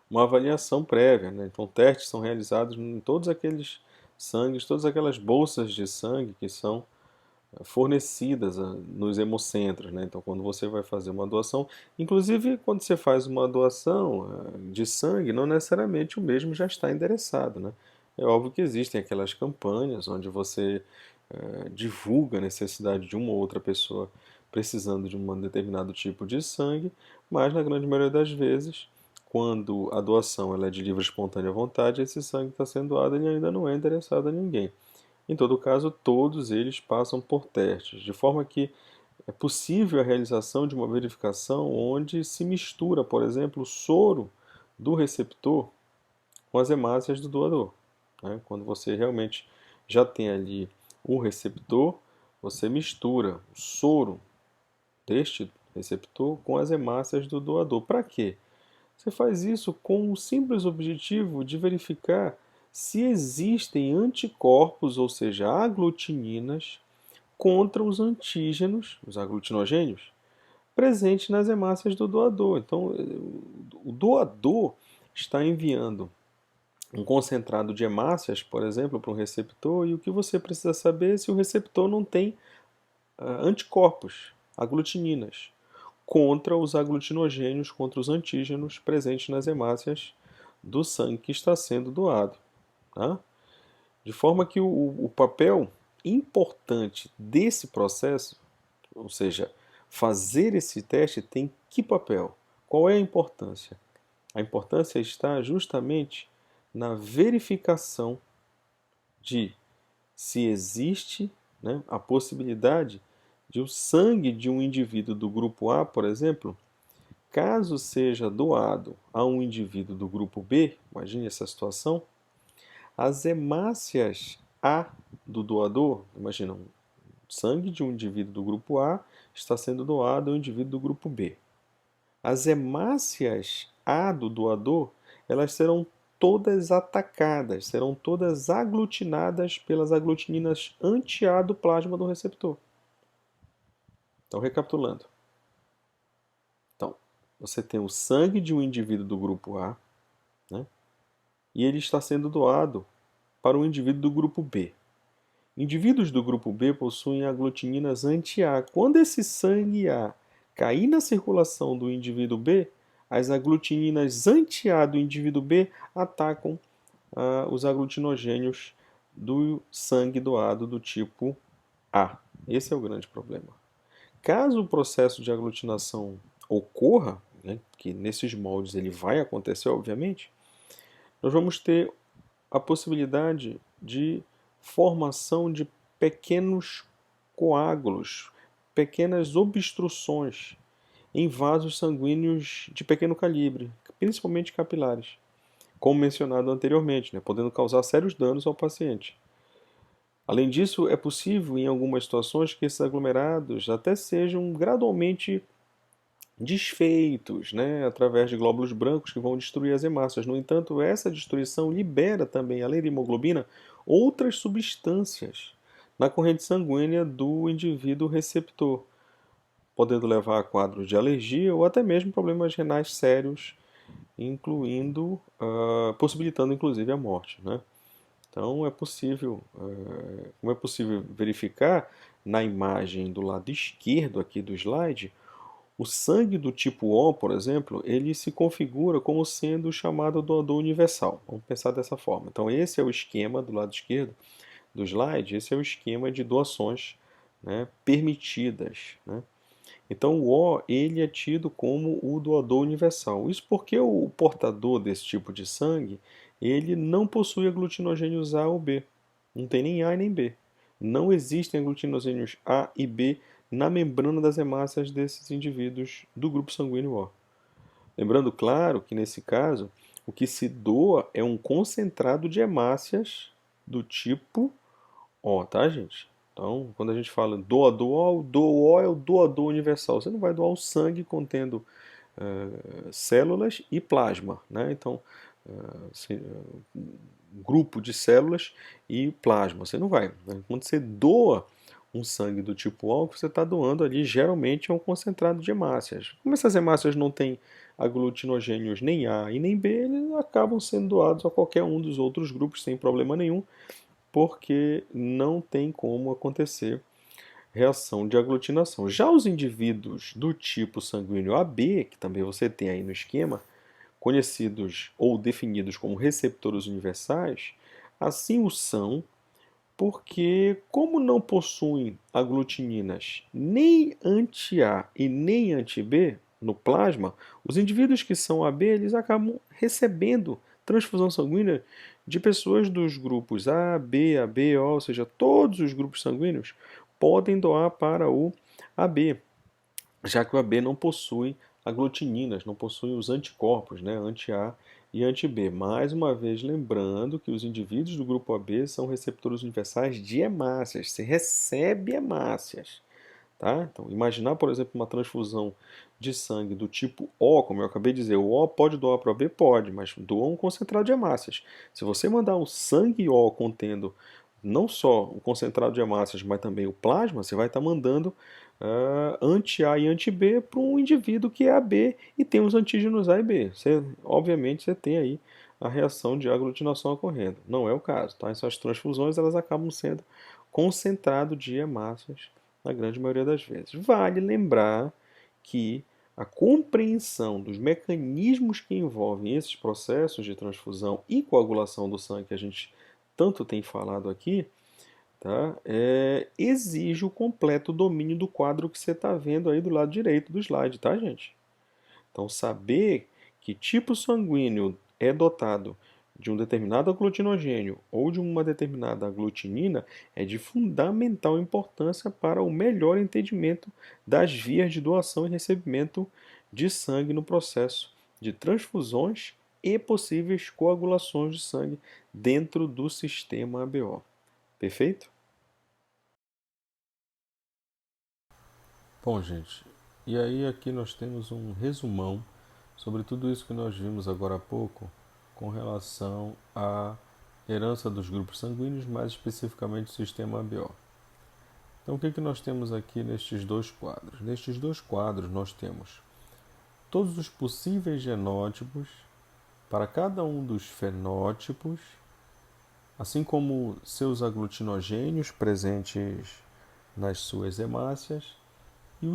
uma avaliação prévia, né? Então, testes são realizados em todos aqueles sangues, todas aquelas bolsas de sangue que são fornecidas nos hemocentros, né? Então, quando você vai fazer uma doação, inclusive quando você faz uma doação de sangue, não necessariamente o mesmo já está endereçado, né? É óbvio que existem aquelas campanhas onde você divulga a necessidade de uma ou outra pessoa precisando de um determinado tipo de sangue, mas na grande maioria das vezes, quando a doação ela é de livre e espontânea vontade, esse sangue está sendo doado e ainda não é endereçado a ninguém. Em todo caso, todos eles passam por testes, de forma que é possível a realização de uma verificação onde se mistura, por exemplo, o soro do receptor com as hemácias do doador, né? Quando você realmente já tem ali o receptor, você mistura o soro deste receptor com as hemácias do doador. Para quê? Você faz isso com o simples objetivo de verificar se existem anticorpos, ou seja, aglutininas, contra os antígenos, os aglutinogênios, presentes nas hemácias do doador. Então, o doador está enviando um concentrado de hemácias, por exemplo, para um receptor, e o que você precisa saber é se o receptor não tem anticorpos, aglutininas, contra os aglutinogênios, contra os antígenos presentes nas hemácias do sangue que está sendo doado. Tá? De forma que o papel importante desse processo, ou seja, fazer esse teste, tem que papel? Qual é a importância? A importância está justamente na verificação de se existe, né, a possibilidade de o sangue de um indivíduo do grupo A, por exemplo, caso seja doado a um indivíduo do grupo B, imagine essa situação, as hemácias A do doador, imagina, o sangue de um indivíduo do grupo A está sendo doado a um indivíduo do grupo B. As hemácias A do doador, elas serão todas atacadas, serão todas aglutinadas pelas aglutininas anti-A do plasma do receptor. Então, recapitulando. Então, você tem o sangue de um indivíduo do grupo A, né, e ele está sendo doado para um indivíduo do grupo B. Indivíduos do grupo B possuem aglutininas anti-A. Quando esse sangue A cair na circulação do indivíduo B, as aglutininas anti-A do indivíduo B atacam os aglutinogênios do sangue doado do tipo A. Esse é o grande problema. Caso o processo de aglutinação ocorra, né, que nesses moldes ele vai acontecer, obviamente, nós vamos ter a possibilidade de formação de pequenos coágulos, pequenas obstruções em vasos sanguíneos de pequeno calibre, principalmente capilares, como mencionado anteriormente, né, podendo causar sérios danos ao paciente. Além disso, é possível, em algumas situações, que esses aglomerados até sejam gradualmente desfeitos, né, através de glóbulos brancos que vão destruir as hemácias. No entanto, essa destruição libera também, além da hemoglobina, outras substâncias na corrente sanguínea do indivíduo receptor, podendo levar a quadros de alergia ou até mesmo problemas renais sérios, incluindo, possibilitando inclusive a morte, né? Então como é possível verificar na imagem do lado esquerdo aqui do slide, o sangue do tipo O, por exemplo, ele se configura como sendo o chamado doador universal. Vamos pensar dessa forma. Então, esse é o esquema do lado esquerdo do slide, esse é o esquema de doações, né, permitidas. Né? Então, o O ele é tido como o doador universal. Isso porque o portador desse tipo de sangue ele não possui aglutinogênios A ou B. Não tem nem A e nem B. Não existem aglutinogênios A e B na membrana das hemácias desses indivíduos do grupo sanguíneo O. Lembrando, claro, que nesse caso, o que se doa é um concentrado de hemácias do tipo O, tá, gente? Então, quando a gente fala doador, o é o doador universal. Você não vai doar o sangue contendo células e plasma, né? Então, grupo de células e plasma. Você não vai. Né? Quando você doa um sangue do tipo O, você está doando ali geralmente é um concentrado de hemácias. Como essas hemácias não têm aglutinogênios nem A e nem B, eles acabam sendo doados a qualquer um dos outros grupos sem problema nenhum, porque não tem como acontecer reação de aglutinação. Já os indivíduos do tipo sanguíneo AB, que também você tem aí no esquema, conhecidos ou definidos como receptores universais, assim o são porque, como não possuem aglutininas nem anti-A e nem anti-B no plasma, os indivíduos que são AB eles acabam recebendo transfusão sanguínea de pessoas dos grupos A, B, AB, O, ou seja, todos os grupos sanguíneos podem doar para o AB, já que o AB não possui aglutininas, não possui os anticorpos, né, anti-A e anti-B. Mais uma vez, lembrando que os indivíduos do grupo AB são receptores universais de hemácias, se recebe hemácias. Tá? Então, imaginar, por exemplo, uma transfusão de sangue do tipo O, como eu acabei de dizer, o O pode doar para o B? Pode, mas doa um concentrado de hemácias. Se você mandar um sangue O contendo não só o concentrado de hemácias, mas também o plasma, você vai estar mandando anti-A e anti-B para um indivíduo que é AB e tem os antígenos A e B. Obviamente você tem aí a reação de aglutinação ocorrendo. Não é o caso, tá? Essas transfusões elas acabam sendo concentrado de hemácias na grande maioria das vezes. Vale lembrar que a compreensão dos mecanismos que envolvem esses processos de transfusão e coagulação do sangue que a gente tanto tem falado aqui, tá? Exige o completo domínio do quadro que você está vendo aí do lado direito do slide, tá, gente? Então, saber que tipo sanguíneo é dotado de um determinado aglutinogênio ou de uma determinada aglutinina é de fundamental importância para o melhor entendimento das vias de doação e recebimento de sangue no processo de transfusões e possíveis coagulações de sangue dentro do sistema ABO. Perfeito? Bom, gente, e aí aqui nós temos um resumão sobre tudo isso que nós vimos agora há pouco com relação à herança dos grupos sanguíneos, mais especificamente o sistema ABO. Então, o que nós temos aqui nestes dois quadros? Nestes dois quadros nós temos todos os possíveis genótipos para cada um dos fenótipos, assim como seus aglutinogênios presentes nas suas hemácias e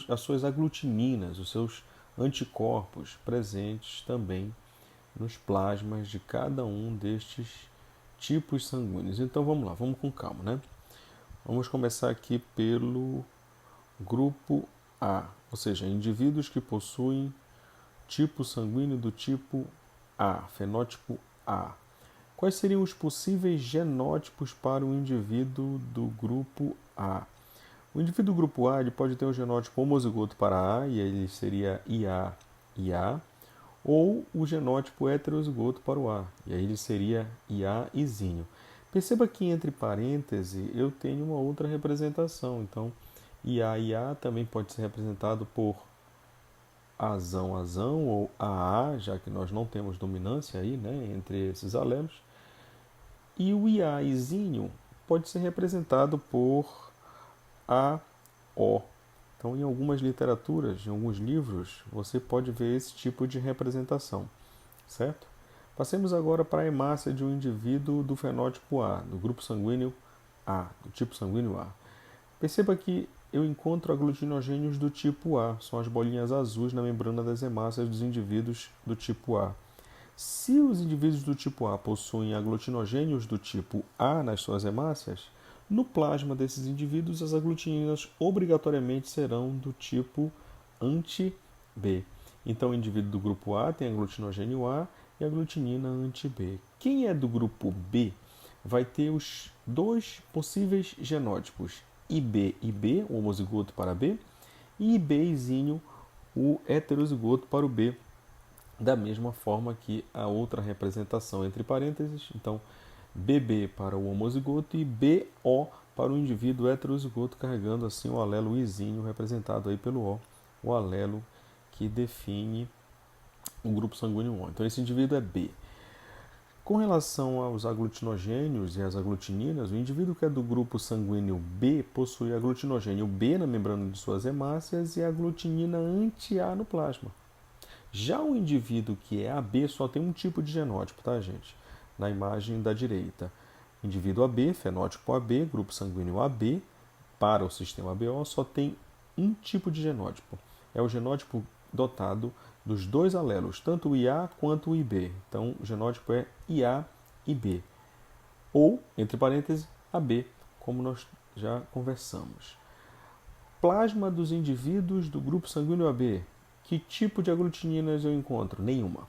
as suas aglutininas, os seus anticorpos presentes também nos plasmas de cada um destes tipos sanguíneos. Então vamos lá, vamos com calma, né? Vamos começar aqui pelo grupo A, ou seja, indivíduos que possuem tipo sanguíneo do tipo A, fenótipo A. Quais seriam os possíveis genótipos para o indivíduo do grupo A? O indivíduo do grupo A ele pode ter um genótipo homozigoto para A, e ele seria IA e A, ou o genótipo heterozigoto para o A, e aí ele seria IA e zinho. Perceba que entre parênteses eu tenho uma outra representação, então IA e A também pode ser representado por Azão ou AA, já que nós não temos dominância aí, né, entre esses alelos. E o IAzinho pode ser representado por AO. Então, em algumas literaturas, em alguns livros, você pode ver esse tipo de representação, certo? Passemos agora para a hemácia de um indivíduo do fenótipo A, do grupo sanguíneo A, do tipo sanguíneo A. Perceba que eu encontro aglutinogênios do tipo A, são as bolinhas azuis na membrana das hemácias dos indivíduos do tipo A. Se os indivíduos do tipo A possuem aglutinogênios do tipo A nas suas hemácias, no plasma desses indivíduos as aglutininas obrigatoriamente serão do tipo anti-B. Então o indivíduo do grupo A tem aglutinogênio A e aglutinina anti-B. Quem é do grupo B vai ter os dois possíveis genótipos, IB e B, o homozigoto para B, e IBzinho, o heterozigoto para o B, da mesma forma que a outra representação entre parênteses, então BB para o homozigoto e BO para o indivíduo heterozigoto, carregando assim o alelo Izinho, representado aí pelo o alelo que define o grupo sanguíneo O. Então esse indivíduo é B. Com relação aos aglutinogênios e às aglutininas, o indivíduo que é do grupo sanguíneo B possui aglutinogênio B na membrana de suas hemácias e aglutinina anti-A no plasma. Já o indivíduo que é AB só tem um tipo de genótipo, tá, gente? Na imagem da direita. Indivíduo AB, fenótipo AB, grupo sanguíneo AB, para o sistema ABO, só tem um tipo de genótipo. É o genótipo dotado dos dois alelos, tanto o IA quanto o IB. Então, o genótipo é IA e B. Ou, entre parênteses, AB, como nós já conversamos. Plasma dos indivíduos do grupo sanguíneo AB. Que tipo de aglutininas eu encontro? Nenhuma.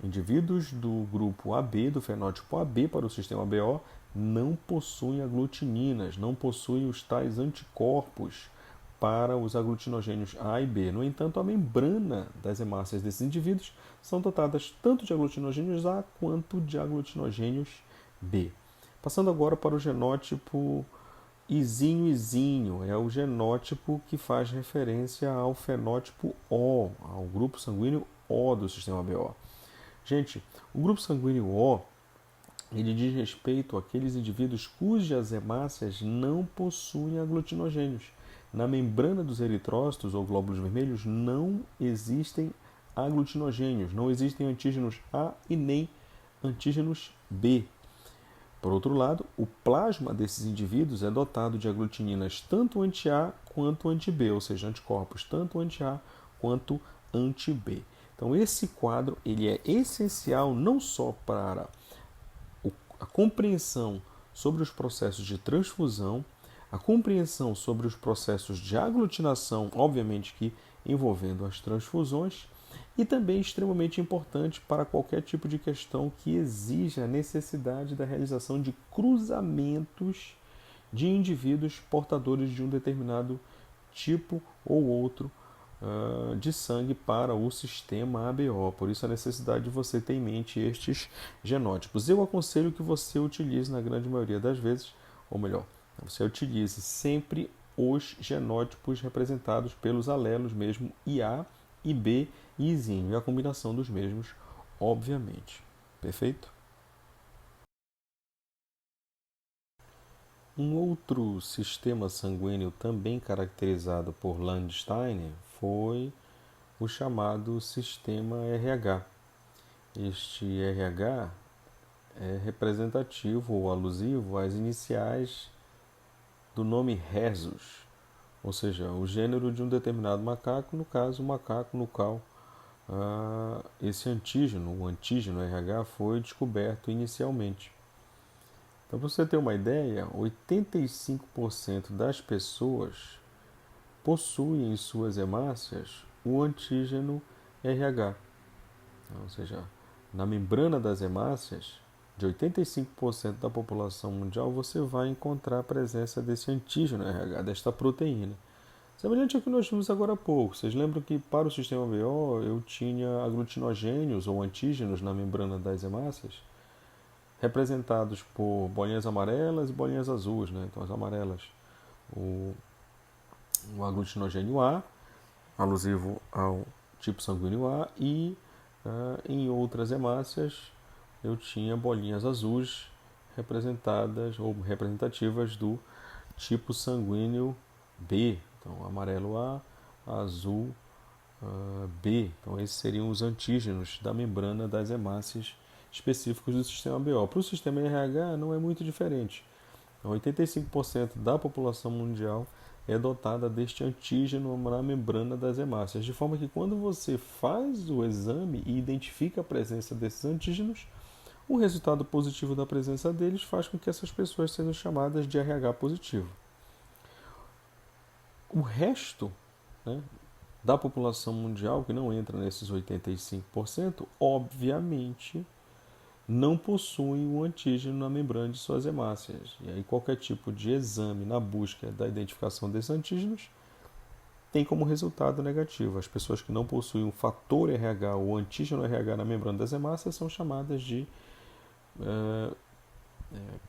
Indivíduos do grupo AB, do fenótipo AB para o sistema ABO, não possuem aglutininas, não possuem os tais anticorpos para os aglutinogênios A e B. No entanto, a membrana das hemácias desses indivíduos são dotadas tanto de aglutinogênios A quanto de aglutinogênios B. Passando agora para o genótipo Izinho, é o genótipo que faz referência ao fenótipo O, ao grupo sanguíneo O do sistema ABO. Gente, o grupo sanguíneo O ele diz respeito àqueles indivíduos cujas hemácias não possuem aglutinogênios. Na membrana dos eritrócitos ou glóbulos vermelhos não existem aglutinogênios, não existem antígenos A e nem antígenos B. Por outro lado, o plasma desses indivíduos é dotado de aglutininas tanto anti-A quanto anti-B, ou seja, anticorpos tanto anti-A quanto anti-B. Então esse quadro ele é essencial não só para a compreensão sobre os processos de transfusão, a compreensão sobre os processos de aglutinação, obviamente que envolvendo as transfusões, e também extremamente importante para qualquer tipo de questão que exija a necessidade da realização de cruzamentos de indivíduos portadores de um determinado tipo ou outro de sangue para o sistema ABO. Por isso a necessidade de você ter em mente estes genótipos. Eu aconselho que você utilize na grande maioria das vezes, ou melhor, você utilize sempre os genótipos representados pelos alelos mesmo IA, IB e Izinho, e a combinação dos mesmos, obviamente. Perfeito? Um outro sistema sanguíneo também caracterizado por Landsteiner foi o chamado sistema RH. Este RH é representativo ou alusivo às iniciais do nome Rhesus, ou seja, o gênero de um determinado macaco, no caso, o macaco no qual esse antígeno, o antígeno RH, foi descoberto inicialmente. Então, para você ter uma ideia, 85% das pessoas possuem em suas hemácias o antígeno RH. Ou seja, na membrana das hemácias, de 85% da população mundial, você vai encontrar a presença desse antígeno RH, desta proteína. Semelhante ao que nós vimos agora há pouco. Vocês lembram que para o sistema BO eu tinha aglutinogênios ou antígenos na membrana das hemácias, representados por bolinhas amarelas e bolinhas azuis, né? Então as amarelas, o aglutinogênio A, alusivo ao tipo sanguíneo A, e em outras hemácias eu tinha bolinhas azuis representadas ou representativas do tipo sanguíneo B. Então, amarelo A, azul B. Então, esses seriam os antígenos da membrana das hemácias específicos do sistema BO. Para o sistema RH não é muito diferente. Então, 85% da população mundial é dotada deste antígeno na membrana das hemácias, de forma que quando você faz o exame e identifica a presença desses antígenos, o resultado positivo da presença deles faz com que essas pessoas sejam chamadas de RH positivo. O resto, né, da população mundial, que não entra nesses 85%, obviamente não possui um antígeno na membrana de suas hemácias. E aí qualquer tipo de exame na busca da identificação desses antígenos tem como resultado negativo. As pessoas que não possuem um fator RH ou antígeno RH na membrana das hemácias são chamadas de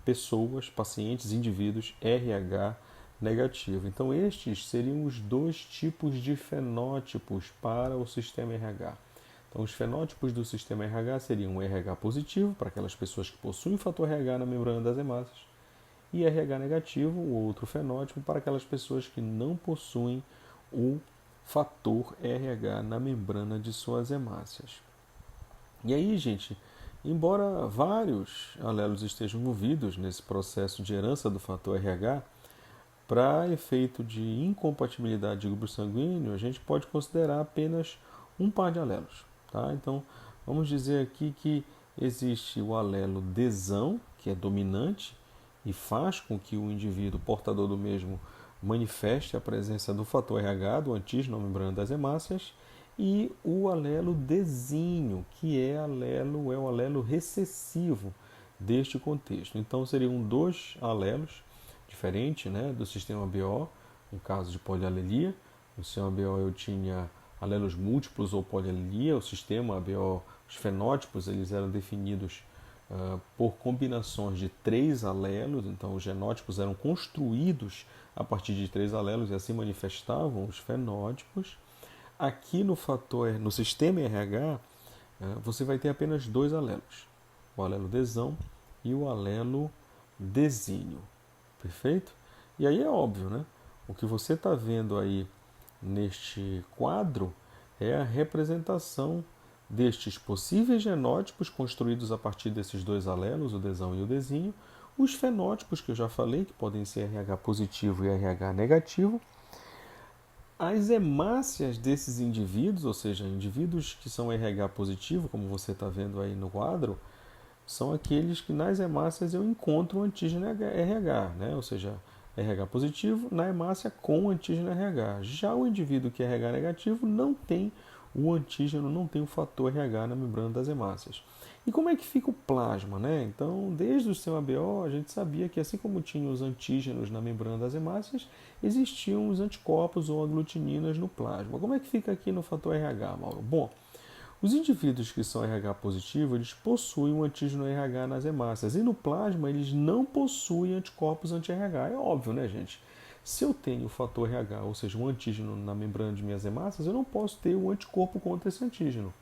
pessoas, pacientes, indivíduos RH negativo. Então estes seriam os dois tipos de fenótipos para o sistema RH. Então os fenótipos do sistema RH seriam o RH positivo, para aquelas pessoas que possuem o fator RH na membrana das hemácias, e RH negativo, o outro fenótipo, para aquelas pessoas que não possuem o fator RH na membrana de suas hemácias. E aí, gente, embora vários alelos estejam envolvidos nesse processo de herança do fator RH, para efeito de incompatibilidade de grupo sanguíneo, a gente pode considerar apenas um par de alelos. Tá? Então, vamos dizer aqui que existe o alelo desão, que é dominante e faz com que o indivíduo portador do mesmo manifeste a presença do fator RH, do antígeno na membrana das hemácias, e o alelo desinho, que é o alelo recessivo deste contexto. Então, seriam dois alelos diferentes, né, do sistema BO, no caso de polialelia. No sistema BO eu tinha alelos múltiplos ou polialelia. O sistema BO, os fenótipos, eles eram definidos por combinações de três alelos. Então, os genótipos eram construídos a partir de três alelos e assim manifestavam os fenótipos. Aqui no sistema RH, você vai ter apenas dois alelos, o alelo desão e o alelo desígnio. Perfeito? E aí é óbvio, né? O que você está vendo aí neste quadro é a representação destes possíveis genótipos construídos a partir desses dois alelos, o desão e o desígnio, os fenótipos que eu já falei, que podem ser RH positivo e RH negativo, as hemácias desses indivíduos, ou seja, indivíduos que são RH positivo, como você está vendo aí no quadro, são aqueles que nas hemácias eu encontro o antígeno RH, né? Ou seja, RH positivo na hemácia com antígeno RH. Já o indivíduo que é RH negativo não tem o antígeno, não tem o fator RH na membrana das hemácias. E como é que fica o plasma, né? Então, desde o sistema BO, a gente sabia que assim como tinha os antígenos na membrana das hemácias, existiam os anticorpos ou aglutininas no plasma. Como é que fica aqui no fator RH, Mauro? Bom, os indivíduos que são RH positivo, eles possuem um antígeno RH nas hemácias. E no plasma, eles não possuem anticorpos anti-RH. É óbvio, né, gente? Se eu tenho o fator RH, ou seja, um antígeno na membrana de minhas hemácias, eu não posso ter um anticorpo contra esse antígeno.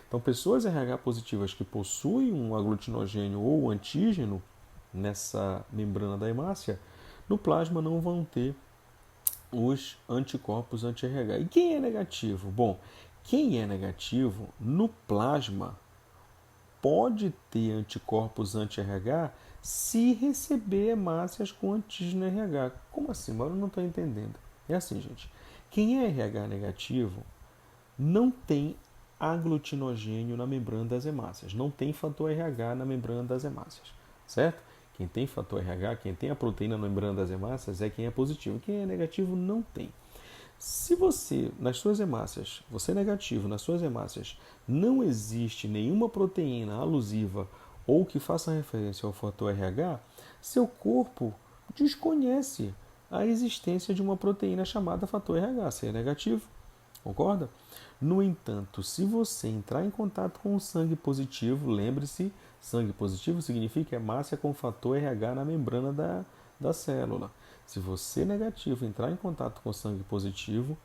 Então, pessoas RH positivas que possuem um aglutinogênio ou antígeno nessa membrana da hemácia, no plasma não vão ter os anticorpos anti-RH. E quem é negativo? Bom, quem é negativo no plasma pode ter anticorpos anti-RH se receber hemácias com antígeno RH. Como assim? Mas eu não estou entendendo. É assim, gente. Quem é RH negativo não tem aglutinogênio na membrana das hemácias, não tem fator RH na membrana das hemácias, certo? Quem tem fator RH, quem tem a proteína na membrana das hemácias é quem é positivo. Quem é negativo não tem. Se você, nas suas hemácias, você é negativo, nas suas hemácias, não existe nenhuma proteína alusiva ou que faça referência ao fator RH, seu corpo desconhece a existência de uma proteína chamada fator RH, se é negativo. Concorda? No entanto, se você entrar em contato com o sangue positivo, lembre-se, sangue positivo significa hemácia com fator RH na membrana da célula. Se você negativo entrar em contato com o sangue positivo,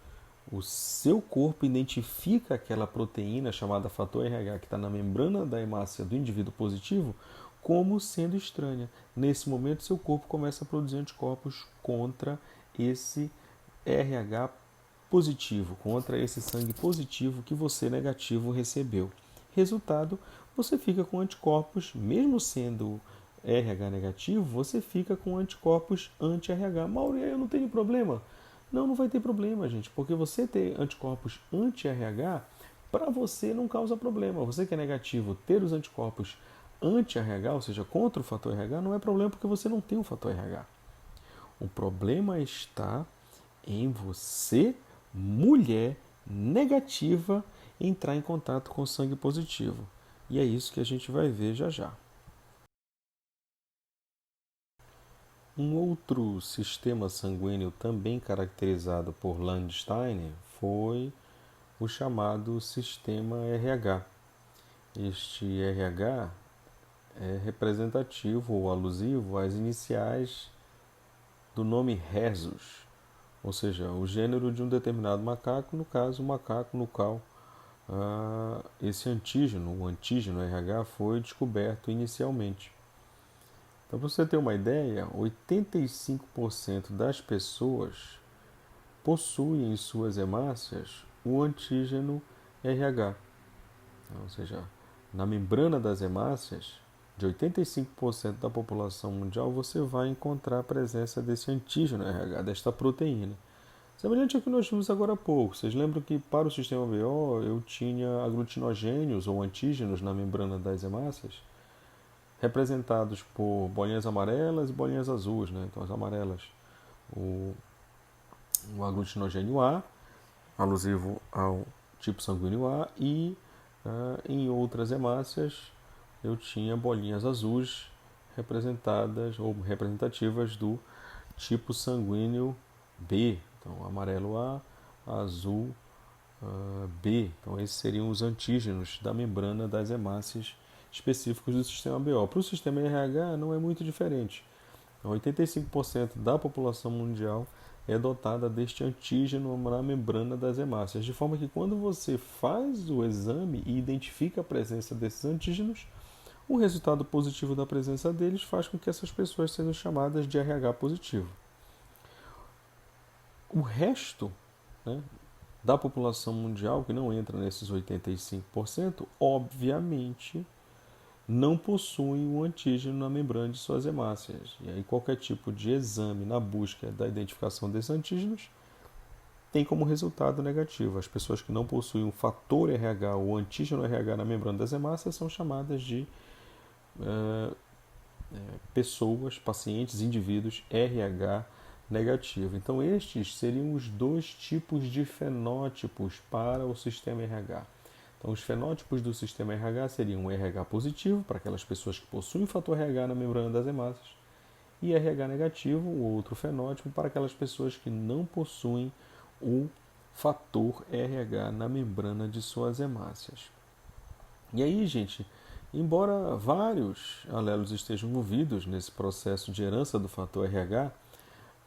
o seu corpo identifica aquela proteína chamada fator RH que está na membrana da hemácia do indivíduo positivo como sendo estranha. Nesse momento, seu corpo começa a produzir anticorpos contra esse RH positivo, contra esse sangue positivo que você negativo recebeu. Resultado, você fica com anticorpos, mesmo sendo RH negativo, você fica com anticorpos anti-RH. Mauro, eu não tenho problema? Não, não vai ter problema, gente, porque você ter anticorpos anti-RH, para você não causa problema. Você que é negativo, ter os anticorpos anti-RH, ou seja, contra o fator RH, não é problema porque você não tem o fator RH. O problema está em você, mulher negativa, entrar em contato com o sangue positivo. E é isso que a gente vai ver já já. Um outro sistema sanguíneo também caracterizado por Landsteiner foi o chamado sistema RH. Este RH é representativo ou alusivo às iniciais do nome Rhesus, ou seja, o gênero de um determinado macaco, no caso, o macaco no qual esse antígeno, o antígeno RH, foi descoberto inicialmente. Então, para você ter uma ideia, 85% das pessoas possuem em suas hemácias o antígeno RH. Ou seja, na membrana das hemácias, de 85% da população mundial, você vai encontrar a presença desse antígeno RH, desta proteína. Semelhante ao que nós vimos agora há pouco. Vocês lembram que para o sistema BO eu tinha aglutinogênios ou antígenos na membrana das hemácias, representados por bolinhas amarelas e bolinhas azuis, né? Então as amarelas, o, o aglutinogênio A, alusivo ao tipo sanguíneo A, e em outras hemácias eu tinha bolinhas azuis representadas ou representativas do tipo sanguíneo B. Então, amarelo A, azul B. Então, esses seriam os antígenos da membrana das hemácias específicos do sistema BO. Para o sistema RH não é muito diferente. Então, 85% da população mundial é dotada deste antígeno na membrana das hemácias, de forma que quando você faz o exame e identifica a presença desses antígenos, O resultado positivo da presença deles faz com que essas pessoas sejam chamadas de RH positivo. O resto, né, da população mundial, que não entra nesses 85%, obviamente não possui um antígeno na membrana de suas hemácias. E aí qualquer tipo de exame na busca da identificação desses antígenos tem como resultado negativo. As pessoas que não possuem um fator RH ou antígeno RH na membrana das hemácias são chamadas de pessoas, pacientes, indivíduos RH negativo. Então estes seriam os dois tipos de fenótipos para o sistema RH. Então os fenótipos do sistema RH seriam o RH positivo, para aquelas pessoas que possuem fator RH na membrana das hemácias, e RH negativo, o outro fenótipo, para aquelas pessoas que não possuem o fator RH na membrana de suas hemácias. E aí, gente, embora vários alelos estejam envolvidos nesse processo de herança do fator RH,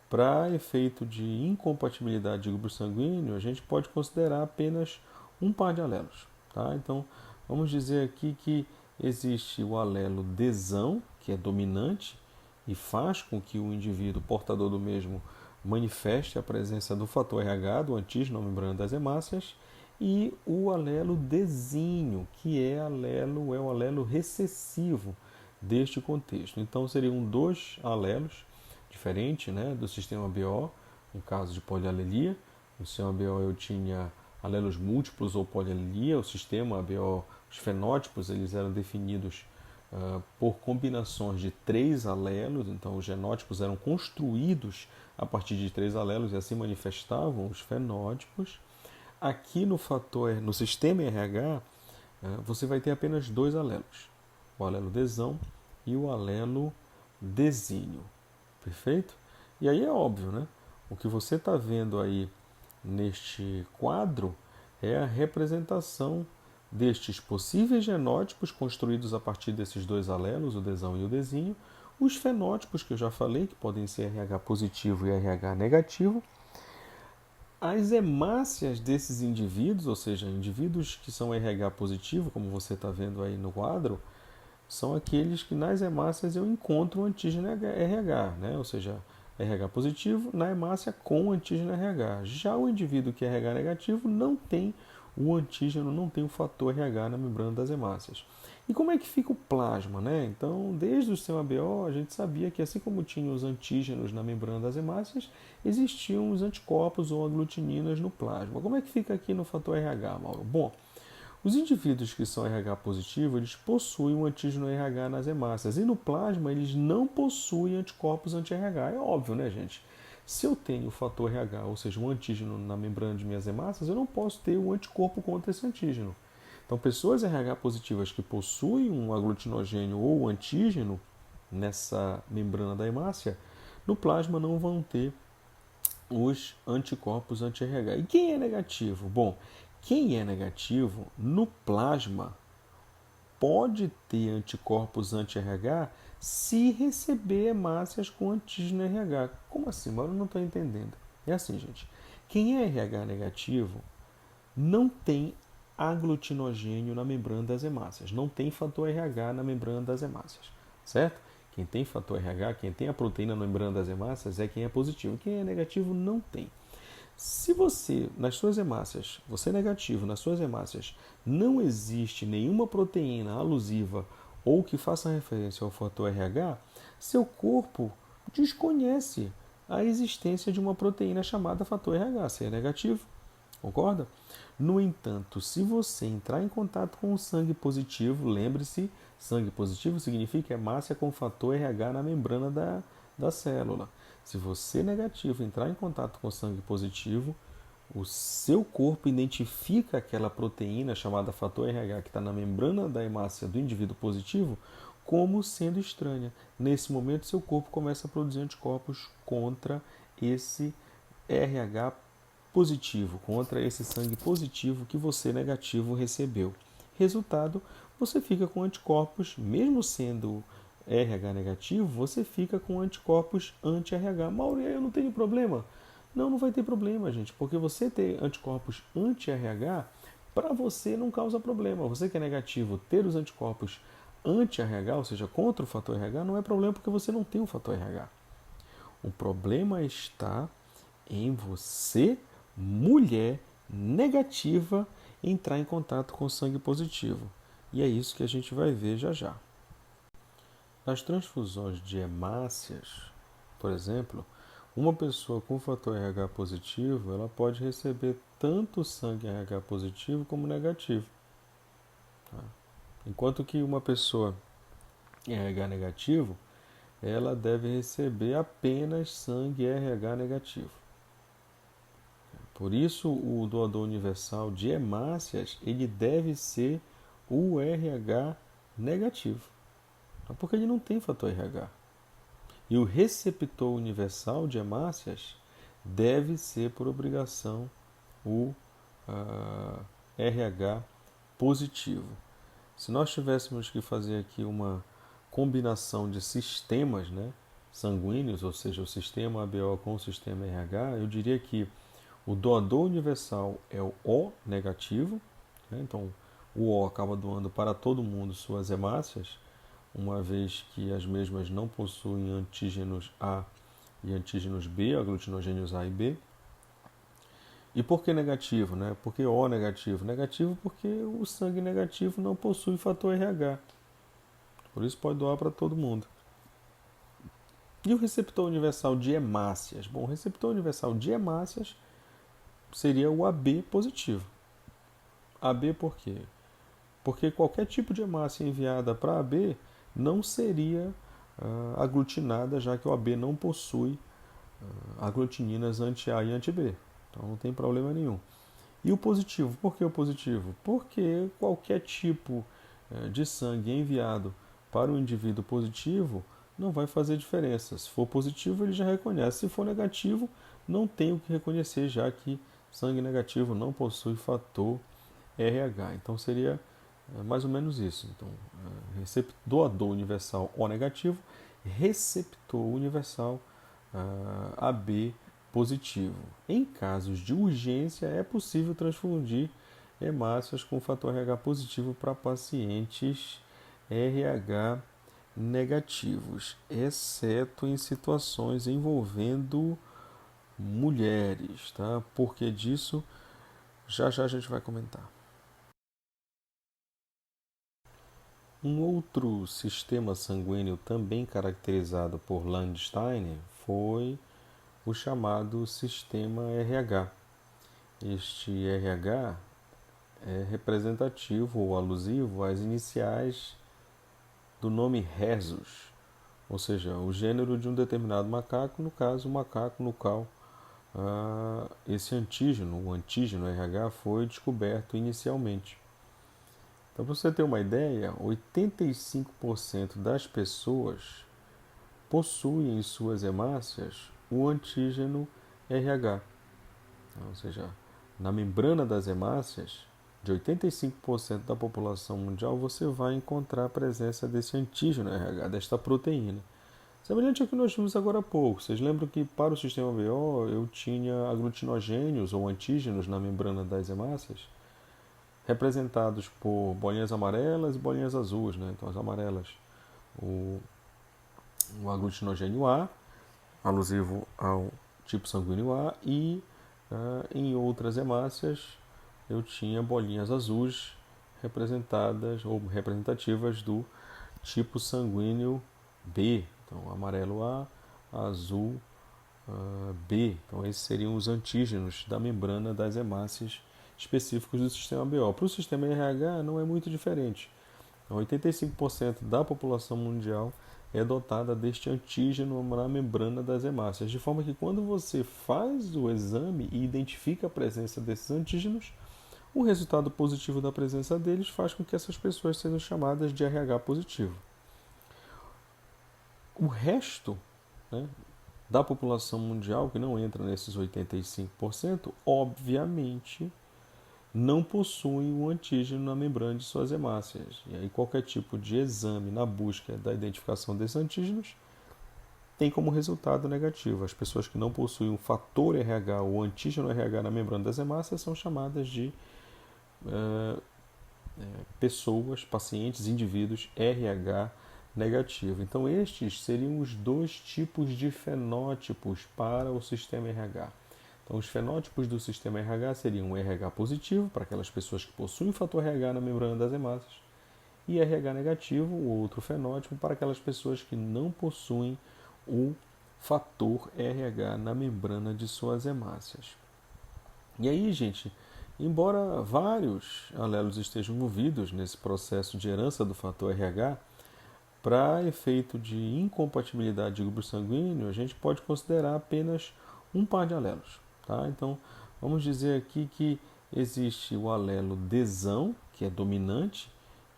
para efeito de incompatibilidade de grupo sanguíneo, a gente pode considerar apenas um par de alelos. Tá? Então, vamos dizer aqui que existe o alelo desão, que é dominante e faz com que o indivíduo portador do mesmo manifeste a presença do fator RH, do antígeno na membrana das hemácias, e o alelo desinho, que é o alelo recessivo deste contexto. Então, seriam dois alelos diferentes, né, do sistema BO, no caso de polialelia. No sistema BO eu tinha alelos múltiplos ou polialelia. O sistema BO, os fenótipos, eles eram definidos por combinações de 3 alelos, então os genótipos eram construídos a partir de 3 alelos e assim manifestavam os fenótipos. Aqui no sistema RH, você vai ter apenas 2 alelos, o alelo desão e o alelo desíneo. Perfeito? E aí é óbvio, né? O que você está vendo aí neste quadro é a representação destes possíveis genótipos construídos a partir desses 2 alelos, o desão e o desinho, os fenótipos que eu já falei, que podem ser RH positivo e RH negativo, as hemácias desses indivíduos, ou seja, indivíduos que são RH positivo, como você está vendo aí no quadro, são aqueles que nas hemácias eu encontro o antígeno RH, né? Ou seja, RH positivo na hemácia com antígeno RH. Já o indivíduo que é RH negativo não tem o antígeno, não tem o fator RH na membrana das hemácias. E como é que fica o plasma, né? Então, desde o sistema BO, a gente sabia que assim como tinha os antígenos na membrana das hemácias, existiam os anticorpos ou aglutininas no plasma. Como é que fica aqui no fator RH, Mauro? Bom, os indivíduos que são RH positivo, eles possuem um antígeno RH nas hemácias. E no plasma, eles não possuem anticorpos anti-RH. É óbvio, né, gente? Se eu tenho o fator RH, ou seja, um antígeno na membrana de minhas hemácias, eu não posso ter um anticorpo contra esse antígeno. Então, pessoas RH positivas que possuem um aglutinogênio ou antígeno nessa membrana da hemácia, no plasma não vão ter os anticorpos anti-RH. E quem é negativo? Bom, quem é negativo no plasma pode ter anticorpos anti-RH se receber hemácias com antígeno RH. Como assim? Mas eu não estou entendendo. É assim, gente. Quem é RH negativo não tem aglutinogênio na membrana das hemácias. Não tem fator RH na membrana das hemácias. Certo? Quem tem fator RH, quem tem a proteína na membrana das hemácias é quem é positivo. Quem é negativo não tem. Se você, nas suas hemácias, você é negativo, nas suas hemácias, não existe nenhuma proteína alusiva ou que faça referência ao fator RH, seu corpo desconhece a existência de uma proteína chamada fator RH, se é negativo. Concorda? No entanto, se você entrar em contato com o sangue positivo, lembre-se, sangue positivo significa hemácia com fator RH na membrana da célula. Se você negativo entrar em contato com o sangue positivo, o seu corpo identifica aquela proteína chamada fator RH que está na membrana da hemácia do indivíduo positivo como sendo estranha. Nesse momento, seu corpo começa a produzir anticorpos contra esse RH positivo, contra esse sangue positivo que você negativo recebeu. Resultado, você fica com anticorpos, mesmo sendo RH negativo, você fica com anticorpos anti-RH. Mauro, eu não tenho problema? Não, não vai ter problema, gente, porque você ter anticorpos anti-RH, para você não causa problema. Você que é negativo, ter os anticorpos anti-RH, ou seja, contra o fator RH, não é problema porque você não tem o fator RH. O problema está em você, mulher negativa, entrar em contato com o sangue positivo. E é isso que a gente vai ver já já. Nas transfusões de hemácias, por exemplo, uma pessoa com fator RH positivo, ela pode receber tanto sangue RH positivo como negativo. Tá? Enquanto que uma pessoa RH negativo, ela deve receber apenas sangue RH negativo. Por isso, o doador universal de hemácias, ele deve ser o RH negativo, porque ele não tem fator RH. E o receptor universal de hemácias deve ser, por obrigação, o RH positivo. Se nós tivéssemos que fazer aqui uma combinação de sistemas, né, sanguíneos, ou seja, o sistema ABO com o sistema RH, eu diria que o doador universal é o O negativo, né? Então o O acaba doando para todo mundo suas hemácias, uma vez que as mesmas não possuem antígenos A e antígenos B, aglutinogênios A e B. E por que negativo? Né? Por que O negativo? Negativo porque o sangue negativo não possui fator RH. Por isso pode doar para todo mundo. E o receptor universal de hemácias? Bom, o receptor universal de hemácias seria o AB positivo. AB por quê? Porque qualquer tipo de hemácia enviada para AB não seria aglutinada, já que o AB não possui aglutininas anti-A e anti-B. Então não tem problema nenhum. E o positivo? Por que o positivo? Porque qualquer tipo de sangue enviado para o indivíduo positivo não vai fazer diferença. Se for positivo, ele já reconhece. Se for negativo, não tem o que reconhecer, já que sangue negativo não possui fator RH. Então seria mais ou menos isso. Então, doador universal O negativo, receptor universal AB positivo. Em casos de urgência, é possível transfundir hemácias com fator RH positivo para pacientes RH negativos, exceto em situações envolvendo mulheres, tá? Porque disso já já a gente vai comentar. Um outro sistema sanguíneo também caracterizado por Landsteiner foi o chamado sistema RH. Este RH é representativo ou alusivo às iniciais do nome Rhesus, ou seja, o gênero de um determinado macaco, no caso, o macaco no qual esse antígeno, o antígeno RH, foi descoberto inicialmente. Então, para você ter uma ideia, 85% das pessoas possuem em suas hemácias o antígeno RH. Ou seja, na membrana das hemácias, de 85% da população mundial, você vai encontrar a presença desse antígeno RH, desta proteína. Semelhante ao que nós vimos agora há pouco. Vocês lembram que para o sistema BO eu tinha aglutinogênios ou antígenos na membrana das hemácias, representados por bolinhas amarelas e bolinhas azuis, né? Então as amarelas, o aglutinogênio A, alusivo ao tipo sanguíneo A, e em outras hemácias eu tinha bolinhas azuis representadas ou representativas do tipo sanguíneo B. Então amarelo A, azul B. Então esses seriam os antígenos da membrana das hemácias específicos do sistema BO. Para o sistema RH não é muito diferente. Então, 85% da população mundial é dotada deste antígeno na membrana das hemácias, de forma que quando você faz o exame e identifica a presença desses antígenos, o resultado positivo da presença deles faz com que essas pessoas sejam chamadas de RH positivo. O resto, né, da população mundial, que não entra nesses 85%, obviamente não possuem um antígeno na membrana de suas hemácias. E aí qualquer tipo de exame na busca da identificação desses antígenos tem como resultado negativo. As pessoas que não possuem um fator RH ou antígeno RH na membrana das hemácias são chamadas de pessoas, pacientes, indivíduos RH negativo. Então, estes seriam os dois tipos de fenótipos para o sistema RH. Então, os fenótipos do sistema RH seriam o RH positivo, para aquelas pessoas que possuem o fator RH na membrana das hemácias, e RH negativo, o outro fenótipo, para aquelas pessoas que não possuem o fator RH na membrana de suas hemácias. E aí, gente, embora vários alelos estejam envolvidos nesse processo de herança do fator RH, para efeito de incompatibilidade de grupo sanguíneo, a gente pode considerar apenas um par de alelos. Tá? Então, vamos dizer aqui que existe o alelo desão, que é dominante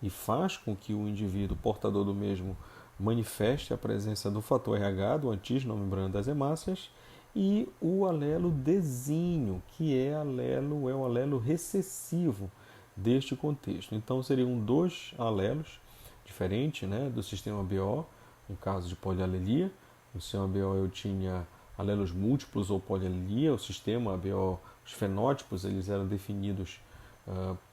e faz com que o indivíduo portador do mesmo manifeste a presença do fator RH, do antígeno na membrana das hemácias, e o alelo desinho, que é o alelo recessivo deste contexto. Então, seriam dois alelos diferentes, né, do sistema BO, no caso de polialelia. No sistema BO eu tinha alelos múltiplos ou polialelia. O sistema BO, os fenótipos, eles eram definidos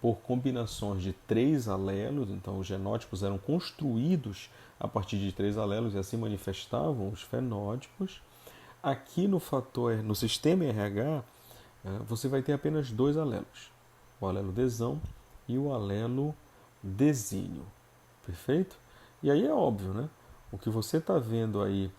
por combinações de três alelos, então os genótipos eram construídos a partir de três alelos e assim manifestavam os fenótipos. Aqui no sistema RH, você vai ter apenas dois alelos, o alelo desão e o alelo desínio. Perfeito? E aí é óbvio, né? O que você está vendo aí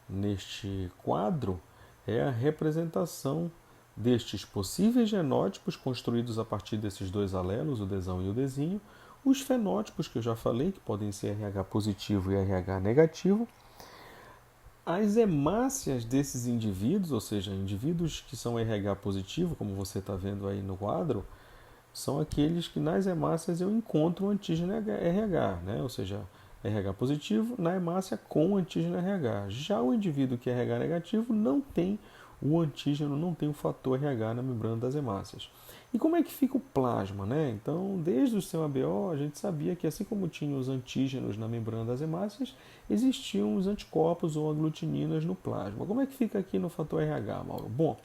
neste quadro é a representação destes possíveis genótipos construídos a partir desses dois alelos, o desão e o desínio, os fenótipos que eu já falei, que podem ser RH positivo e RH negativo, as hemácias desses indivíduos, ou seja, indivíduos que são RH positivo, como você está vendo aí no quadro, são aqueles que nas hemácias eu encontro o antígeno RH, né? Ou seja, RH positivo na hemácia com antígeno RH. Já o indivíduo que é RH negativo não tem o antígeno, não tem o fator RH na membrana das hemácias. E como é que fica o plasma, né? Então, desde o sistema BO, a gente sabia que assim como tinha os antígenos na membrana das hemácias, existiam os anticorpos ou aglutininas no plasma. Como é que fica aqui no fator RH, Mauro? Bom,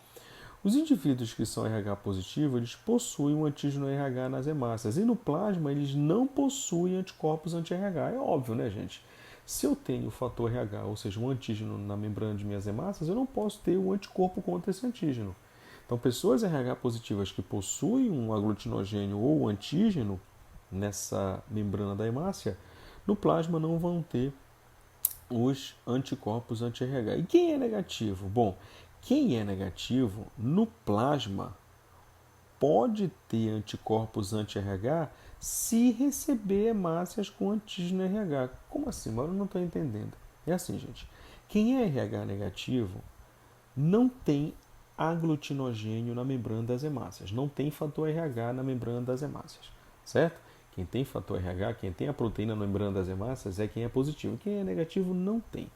os indivíduos que são RH positivo, eles possuem um antígeno RH nas hemácias. E no plasma, eles não possuem anticorpos anti-RH. É óbvio, né, gente? Se eu tenho o fator RH, ou seja, um antígeno na membrana de minhas hemácias, eu não posso ter um anticorpo contra esse antígeno. Então, pessoas RH positivas que possuem um aglutinogênio ou antígeno nessa membrana da hemácia, no plasma não vão ter os anticorpos anti-RH. E quem é negativo? Bom, quem é negativo no plasma pode ter anticorpos anti-RH se receber hemácias com antígeno RH. Como assim? Mas eu não estou entendendo. É assim, gente. Quem é RH negativo não tem aglutinogênio na membrana das hemácias. Não tem fator RH na membrana das hemácias. Certo? Quem tem fator RH, quem tem a proteína na membrana das hemácias é quem é positivo. Quem é negativo não tem.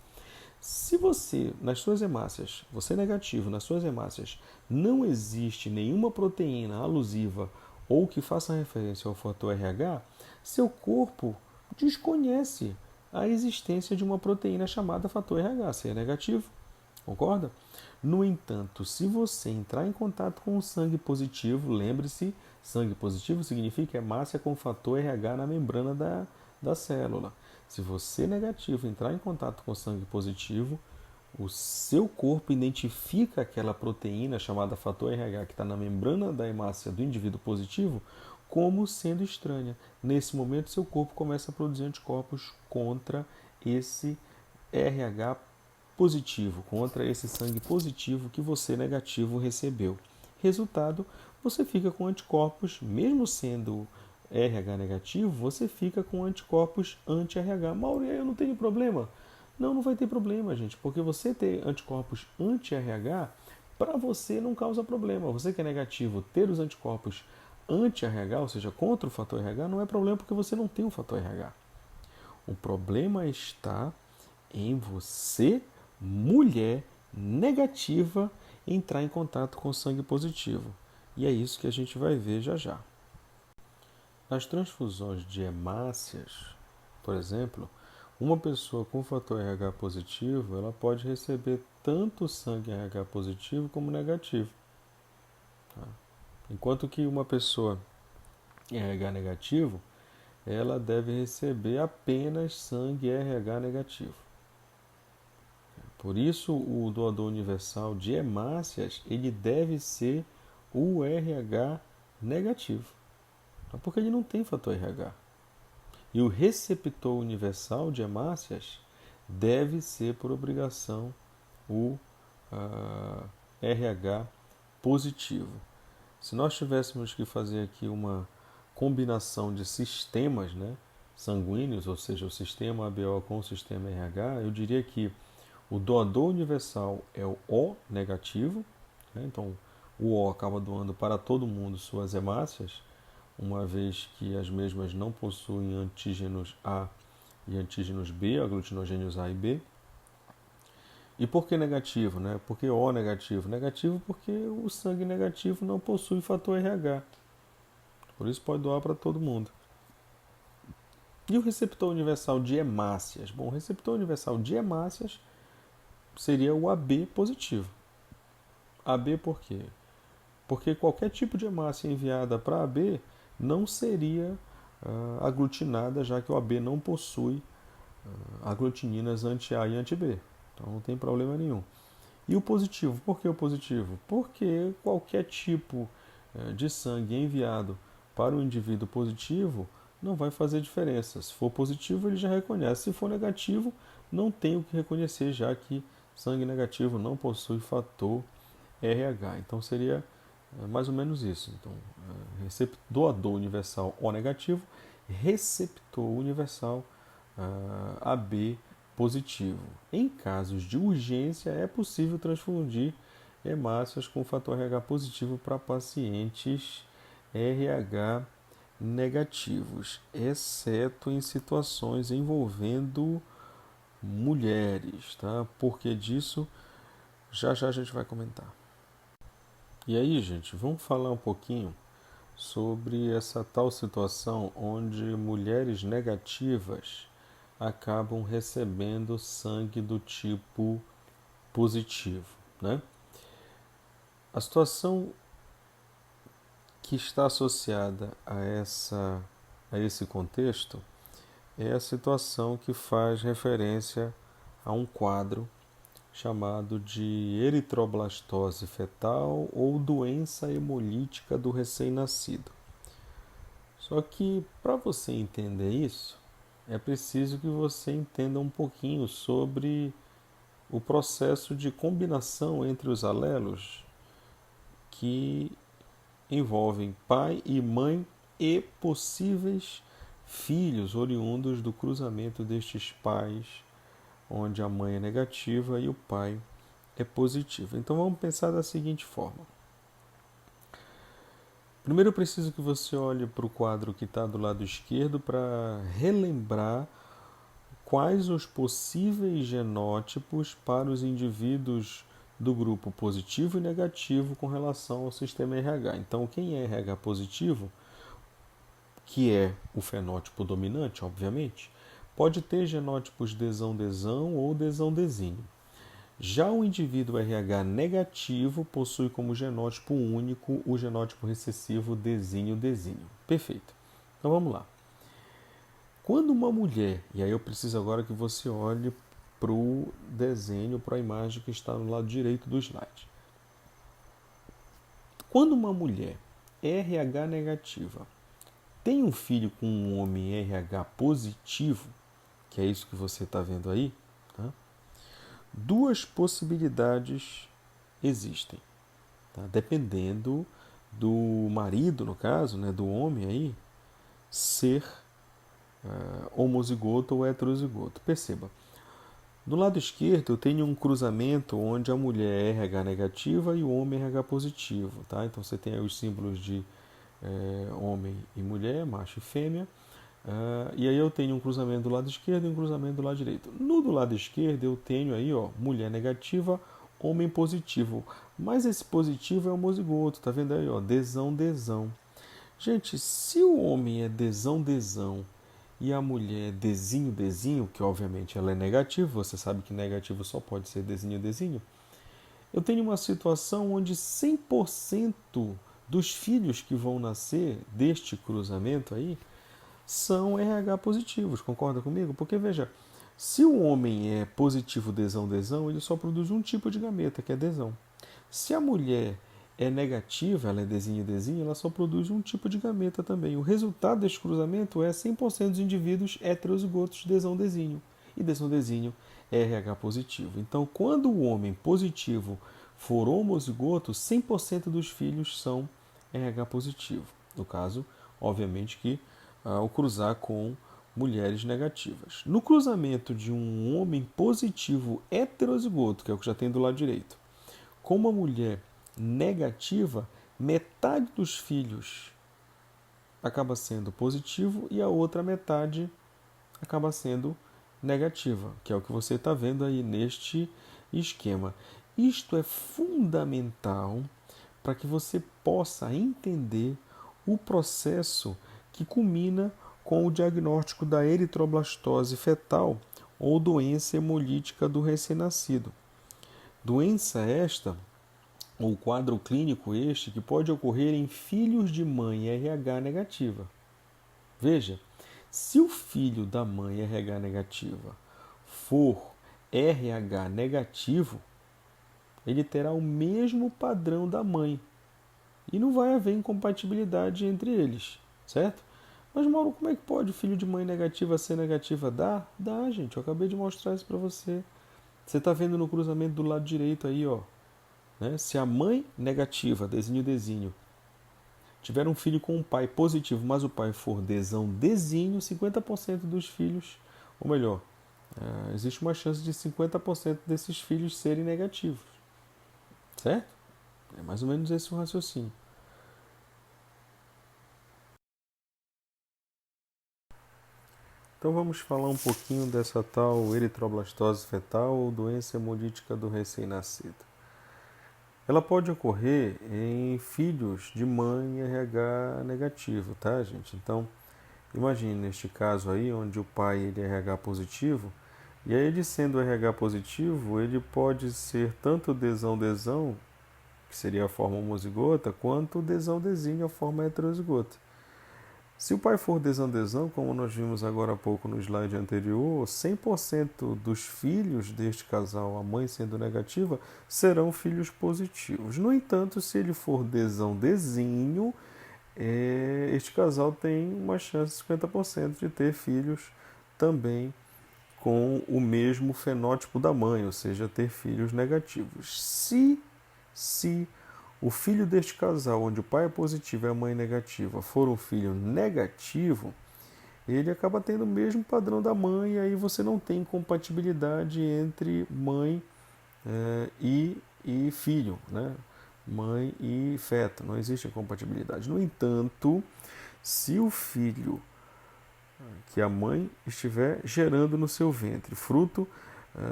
Se você, nas suas hemácias, você é negativo, nas suas hemácias, não existe nenhuma proteína alusiva ou que faça referência ao fator RH, seu corpo desconhece a existência de uma proteína chamada fator RH, se é negativo. Concorda? No entanto, se você entrar em contato com o sangue positivo, lembre-se, sangue positivo significa hemácia com fator RH na membrana da célula. Se você negativo entrar em contato com sangue positivo, o seu corpo identifica aquela proteína chamada fator RH que está na membrana da hemácia do indivíduo positivo como sendo estranha. Nesse momento, seu corpo começa a produzir anticorpos contra esse RH positivo, contra esse sangue positivo que você negativo recebeu. Resultado, você fica com anticorpos, mesmo sendo RH negativo, você fica com anticorpos anti-RH. Mauro, eu não tenho problema? Não, não vai ter problema, gente, porque você ter anticorpos anti-RH, para você não causa problema. Você que é negativo, ter os anticorpos anti-RH, ou seja, contra o fator RH, não é problema porque você não tem o fator RH. O problema está em você, mulher negativa, entrar em contato com sangue positivo. E é isso que a gente vai ver já já. Nas transfusões de hemácias, por exemplo, uma pessoa com fator RH positivo, ela pode receber tanto sangue RH positivo como negativo. Tá? Enquanto que uma pessoa RH negativo, ela deve receber apenas sangue RH negativo. Por isso, o doador universal de hemácias, ele deve ser o RH negativo, porque ele não tem fator RH. E o receptor universal de hemácias deve ser, por obrigação, o RH positivo. Se nós tivéssemos que fazer aqui uma combinação de sistemas, né, sanguíneos, ou seja, o sistema ABO com o sistema RH, eu diria que o doador universal é o O negativo, né, então o O acaba doando para todo mundo suas hemácias, uma vez que as mesmas não possuem antígenos A e antígenos B, aglutinogênios A e B. E por que negativo? Né? Por que O negativo? Negativo porque o sangue negativo não possui fator RH. Por isso pode doar para todo mundo. E o receptor universal de hemácias? Bom, o receptor universal de hemácias seria o AB positivo. AB por quê? Porque qualquer tipo de hemácia enviada para AB não seria aglutinada, já que o AB não possui aglutininas anti-A e anti-B. Então não tem problema nenhum. E o positivo? Por que o positivo? Porque qualquer tipo de sangue enviado para o indivíduo positivo não vai fazer diferença. Se for positivo, ele já reconhece. Se for negativo, não tem o que reconhecer, já que sangue negativo não possui fator RH. Então seria mais ou menos isso. Então, doador universal O negativo, receptor universal AB positivo. Em casos de urgência, é possível transfundir hemácias com fator RH positivo para pacientes RH negativos, exceto em situações envolvendo mulheres, tá? Porque disso já já a gente vai comentar. E aí, gente, vamos falar um pouquinho sobre essa tal situação onde mulheres negativas acabam recebendo sangue do tipo positivo, né? A situação que está associada a esse contexto é a situação que faz referência a um quadro chamado de eritroblastose fetal ou doença hemolítica do recém-nascido. Só que para você entender isso, é preciso que você entenda um pouquinho sobre o processo de combinação entre os alelos que envolvem pai e mãe e possíveis filhos oriundos do cruzamento destes pais, onde a mãe é negativa e o pai é positivo. Então vamos pensar da seguinte forma. Primeiro eu preciso que você olhe para o quadro que está do lado esquerdo para relembrar quais os possíveis genótipos para os indivíduos do grupo positivo e negativo com relação ao sistema RH. Então, quem é RH positivo, que é o fenótipo dominante, obviamente, pode ter genótipos desão-desão ou desão-desinho. Já o indivíduo RH negativo possui como genótipo único o genótipo recessivo desinho-desinho. Perfeito. Então vamos lá. Quando uma mulher, e aí eu preciso agora que você olhe para o desenho, para a imagem que está no lado direito do slide. Quando uma mulher RH negativa tem um filho com um homem RH positivo, que é isso que você está vendo aí, tá? Duas possibilidades existem, tá? Dependendo do marido, no caso, né, do homem aí, ser homozigoto ou heterozigoto. Perceba, do lado esquerdo eu tenho um cruzamento onde a mulher é RH negativa e o homem é RH positivo, tá? Então você tem aí os símbolos de homem e mulher, macho e fêmea. E aí eu tenho um cruzamento do lado esquerdo e um cruzamento do lado direito. No do lado esquerdo eu tenho aí, ó, mulher negativa, homem positivo. Mas esse positivo é homozigoto, tá vendo aí, ó, desão-desão. Gente, se o homem é desão-desão e a mulher é desinho-desinho, que obviamente ela é negativa, você sabe que negativo só pode ser desinho-desinho, eu tenho uma situação onde 100% dos filhos que vão nascer deste cruzamento aí são RH positivos, concorda comigo? Porque veja, se o homem é positivo desão, ele só produz um tipo de gameta, que é desão. Se a mulher é negativa, ela é desinho, ela só produz um tipo de gameta também. O resultado deste cruzamento é 100% dos indivíduos heterozigotos desão-desinho. E desão-desinho é RH positivo. Então, quando o homem positivo for homozigoto, 100% dos filhos são RH positivo. No caso, obviamente que ao cruzar com mulheres negativas. No cruzamento de um homem positivo heterozigoto, que é o que já tem do lado direito, com uma mulher negativa, metade dos filhos acaba sendo positivo e a outra metade acaba sendo negativa, que é o que você está vendo aí neste esquema. Isto é fundamental para que você possa entender o processo que culmina com o diagnóstico da eritroblastose fetal ou doença hemolítica do recém-nascido. Doença esta, ou quadro clínico este, que pode ocorrer em filhos de mãe RH negativa. Veja, se o filho da mãe RH negativa for RH negativo, ele terá o mesmo padrão da mãe e não vai haver incompatibilidade entre eles, certo? Mas, Mauro, como é que pode o filho de mãe negativa ser negativa? Dá? Dá, gente. Eu acabei de mostrar isso para você. Você está vendo no cruzamento do lado direito aí, ó. Né? Se a mãe negativa, desinho, tiver um filho com um pai positivo, mas o pai for desinho, 50% dos filhos, ou melhor, existe uma chance de 50% desses filhos serem negativos. Certo? É mais ou menos esse o raciocínio. Então vamos falar um pouquinho dessa tal eritroblastose fetal ou doença hemolítica do recém-nascido. Ela pode ocorrer em filhos de mãe RH negativo, tá, gente? Então, imagine neste caso aí, onde o pai ele é RH positivo, e aí ele sendo RH positivo, ele pode ser tanto desão, que seria a forma homozigota, quanto desão-desinho, a forma heterozigota. Se o pai for desão, como nós vimos agora há pouco no slide anterior, 100% dos filhos deste casal, a mãe sendo negativa, serão filhos positivos. No entanto, se ele for desão-desinho, este casal tem uma chance de 50% de ter filhos também com o mesmo fenótipo da mãe, ou seja, ter filhos negativos. Se o filho deste casal, onde o pai é positivo e a mãe negativa, for um filho negativo, ele acaba tendo o mesmo padrão da mãe, e aí você não tem compatibilidade entre mãe e filho, né? Mãe e feto, não existe compatibilidade. No entanto, se o filho que a mãe estiver gerando no seu ventre, fruto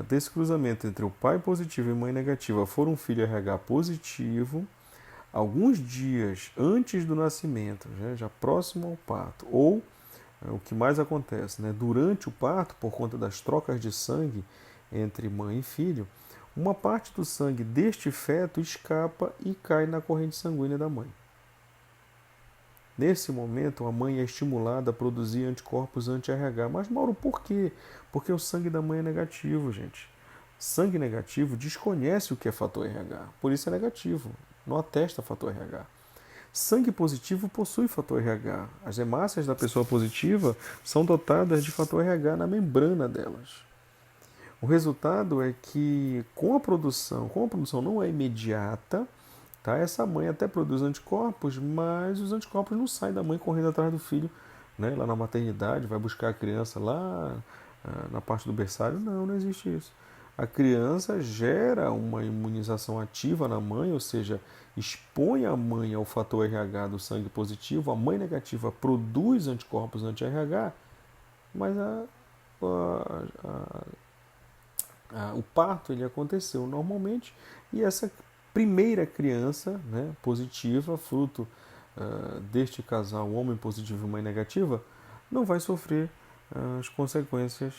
desse cruzamento entre o pai positivo e mãe negativa, for um filho RH positivo, alguns dias antes do nascimento, já próximo ao parto, ou o que mais acontece, né, durante o parto, por conta das trocas de sangue entre mãe e filho, uma parte do sangue deste feto escapa e cai na corrente sanguínea da mãe. Nesse momento, a mãe é estimulada a produzir anticorpos anti-RH. Mas, Mauro, por quê? Porque o sangue da mãe é negativo, gente. Sangue negativo desconhece o que é fator RH, por isso é negativo, não atesta fator RH. Sangue positivo possui fator RH. As hemácias da pessoa positiva são dotadas de fator RH na membrana delas. O resultado é que como a produção não é imediata, tá? Essa mãe até produz anticorpos, mas os anticorpos não saem da mãe correndo atrás do filho, né? Lá na maternidade, vai buscar a criança lá na parte do berçário. Não, não existe isso. A criança gera uma imunização ativa na mãe, ou seja, expõe a mãe ao fator RH do sangue positivo, a mãe negativa produz anticorpos anti-RH, mas o parto ele aconteceu normalmente e essa primeira criança, né, positiva, fruto deste casal, homem positivo e mãe negativa, não vai sofrer as consequências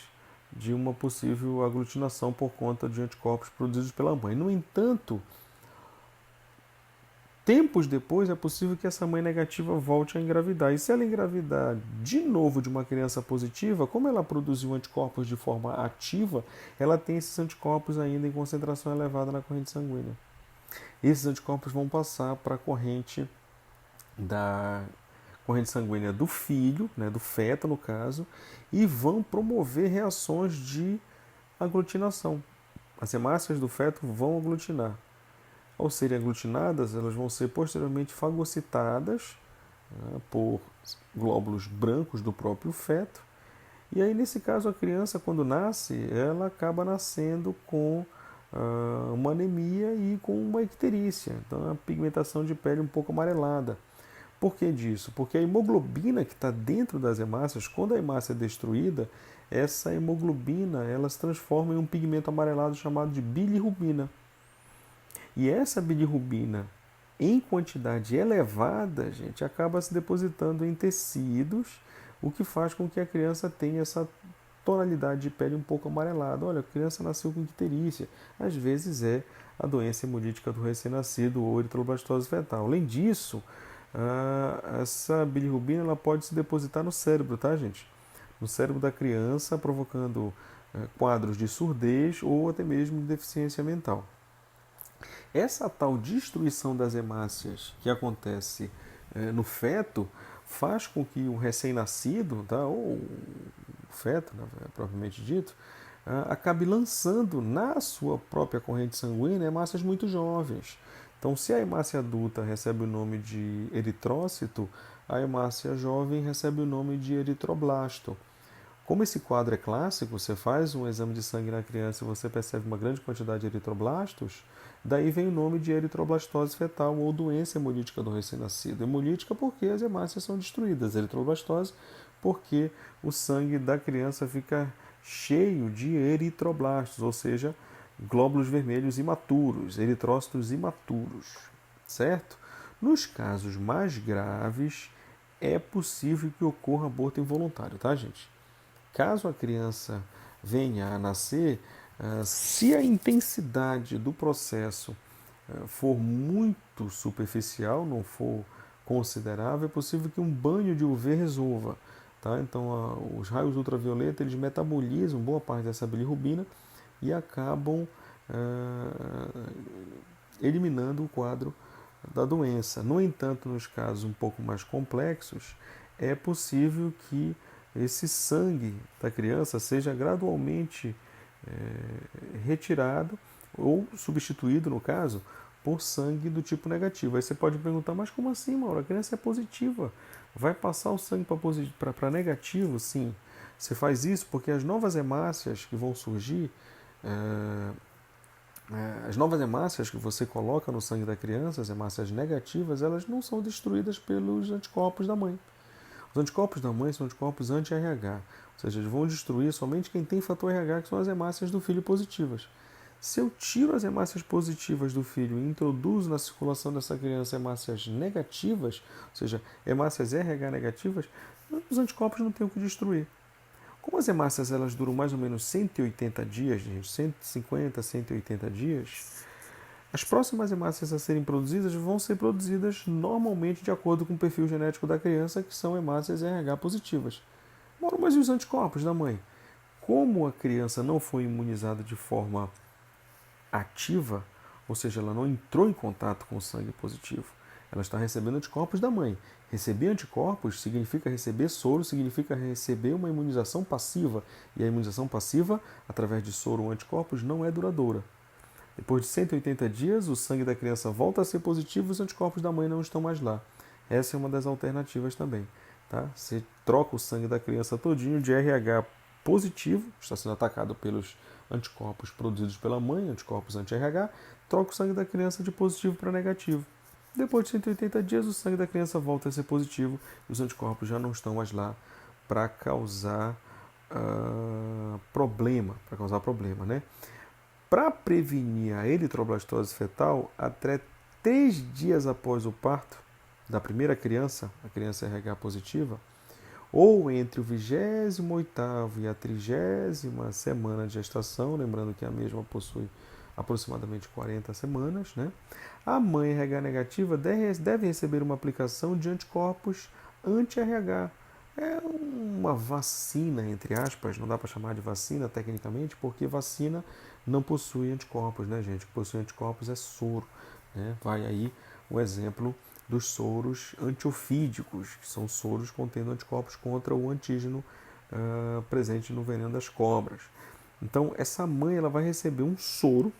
de uma possível aglutinação por conta de anticorpos produzidos pela mãe. No entanto, Tempos depois, é possível que essa mãe negativa volte a engravidar. E se ela engravidar de novo de uma criança positiva, como ela produziu anticorpos de forma ativa, ela tem esses anticorpos ainda em concentração elevada na corrente sanguínea. Esses anticorpos vão passar para a corrente sanguínea do filho, né, do feto no caso, e vão promover reações de aglutinação. As hemácias do feto vão aglutinar. Ao serem aglutinadas, elas vão ser posteriormente fagocitadas, né, por glóbulos brancos do próprio feto. E aí, nesse caso, a criança, quando nasce, ela acaba nascendo com uma anemia e com uma icterícia, então a pigmentação de pele um pouco amarelada. Por que disso? Porque a hemoglobina que está dentro das hemácias, quando a hemácia é destruída, essa hemoglobina ela se transforma em um pigmento amarelado chamado de bilirrubina. E essa bilirrubina, em quantidade elevada, gente, acaba se depositando em tecidos, o que faz com que a criança tenha essa tonalidade de pele um pouco amarelada. Olha, a criança nasceu com icterícia. Às vezes é a doença hemolítica do recém-nascido ou eritroblastose fetal. Além disso, essa bilirrubina ela pode se depositar no cérebro, tá, gente? No cérebro da criança, provocando quadros de surdez ou até mesmo de deficiência mental. Essa tal destruição das hemácias que acontece no feto faz com que o recém-nascido, tá, ou o feto, né, propriamente dito, acabe lançando na sua própria corrente sanguínea hemácias muito jovens. Então, se a hemácia adulta recebe o nome de eritrócito, a hemácia jovem recebe o nome de eritroblasto. Como esse quadro é clássico, você faz um exame de sangue na criança e você percebe uma grande quantidade de eritroblastos, daí vem o nome de eritroblastose fetal ou doença hemolítica do recém-nascido. Hemolítica porque as hemácias são destruídas, eritroblastose porque o sangue da criança fica cheio de eritroblastos, ou seja, glóbulos vermelhos imaturos, eritrócitos imaturos, certo? Nos casos mais graves, é possível que ocorra aborto involuntário, tá, gente? Caso a criança venha a nascer, se a intensidade do processo for muito superficial, não for considerável, é possível que um banho de UV resolva. Tá? Então, os raios ultravioleta eles metabolizam boa parte dessa bilirrubina e acabam eliminando o quadro da doença. No entanto, nos casos um pouco mais complexos, é possível que esse sangue da criança seja gradualmente retirado ou substituído, no caso, por sangue do tipo negativo. Aí você pode perguntar, mas como assim, Mauro? A criança é positiva. Vai passar o sangue para negativo? Sim. Você faz isso porque as novas hemácias que vão surgir, as novas hemácias que você coloca no sangue da criança, as hemácias negativas, elas não são destruídas pelos anticorpos da mãe. Os anticorpos da mãe são anticorpos anti-RH, ou seja, eles vão destruir somente quem tem fator RH, que são as hemácias do filho positivas. Se eu tiro as hemácias positivas do filho e introduzo na circulação dessa criança hemácias negativas, ou seja, hemácias RH negativas, os anticorpos não têm o que destruir. Como as hemácias elas duram mais ou menos 180 dias, gente, 150, 180 dias, as próximas hemácias a serem produzidas vão ser produzidas normalmente de acordo com o perfil genético da criança, que são hemácias RH positivas. Mas e os anticorpos da mãe? Como a criança não foi imunizada de forma ativa, ou seja, ela não entrou em contato com o sangue positivo, ela está recebendo anticorpos da mãe. Receber anticorpos significa receber soro, significa receber uma imunização passiva. E a imunização passiva, através de soro ou anticorpos, não é duradoura. Depois de 180 dias, o sangue da criança volta a ser positivo e os anticorpos da mãe não estão mais lá. Essa é uma das alternativas também. Tá? Você troca o sangue da criança todinho de RH positivo, está sendo atacado pelos anticorpos produzidos pela mãe, anticorpos anti-RH, troca o sangue da criança de positivo para negativo. Depois de 180 dias, o sangue da criança volta a ser positivo e os anticorpos já não estão mais lá para causar problema, né? Para prevenir a eritroblastose fetal, até 3 dias após o parto da primeira criança, a criança RH positiva, ou entre o 28º e a 30ª semana de gestação, lembrando que a mesma possui aproximadamente 40 semanas, né? A mãe RH negativa deve receber uma aplicação de anticorpos anti-RH. É uma vacina, entre aspas, não dá para chamar de vacina tecnicamente, porque vacina não possui anticorpos, né, gente? O que possui anticorpos é soro, né? Vai aí o exemplo dos soros antiofídicos, que são soros contendo anticorpos contra o antígeno presente no veneno das cobras. Então, essa mãe ela vai receber um soro,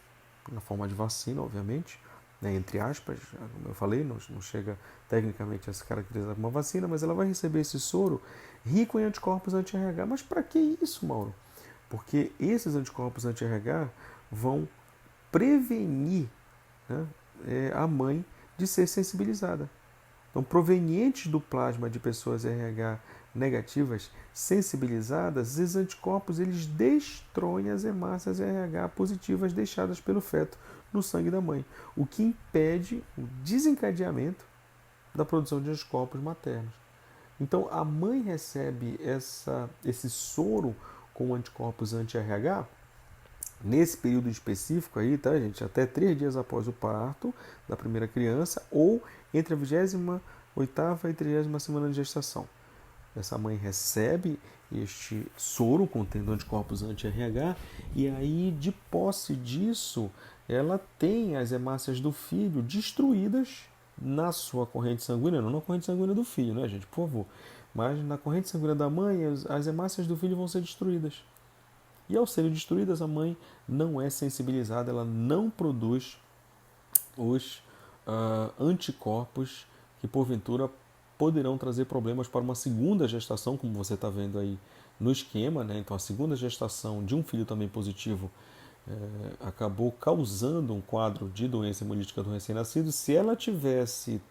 na forma de vacina, obviamente, né, entre aspas, como eu falei, não chega tecnicamente a se caracterizar como uma vacina, mas ela vai receber esse soro rico em anticorpos anti-RH. Mas para que isso, Mauro? Porque esses anticorpos anti-RH vão prevenir, né, a mãe de ser sensibilizada. Então, provenientes do plasma de pessoas RH negativas sensibilizadas, esses anticorpos eles destroem as hemácias RH positivas deixadas pelo feto no sangue da mãe, o que impede o desencadeamento da produção de anticorpos maternos. Então, a mãe recebe esse soro com anticorpos anti-RH nesse período específico aí, tá, gente? Até 3 dias após o parto da primeira criança ou entre a 28ª e 30ª semana de gestação. Essa mãe recebe este soro contendo anticorpos anti-RH e aí, de posse disso, ela tem as hemácias do filho destruídas na sua corrente sanguínea, não na corrente sanguínea do filho, né, gente? Por favor. Mas na corrente sanguínea da mãe, as hemácias do filho vão ser destruídas. E ao serem destruídas, a mãe não é sensibilizada, ela não produz os anticorpos que porventura poderão trazer problemas para uma segunda gestação, como você está vendo aí no esquema, né? Então a segunda gestação de um filho também positivo acabou causando um quadro de doença hemolítica do recém-nascido. Se ela tivesse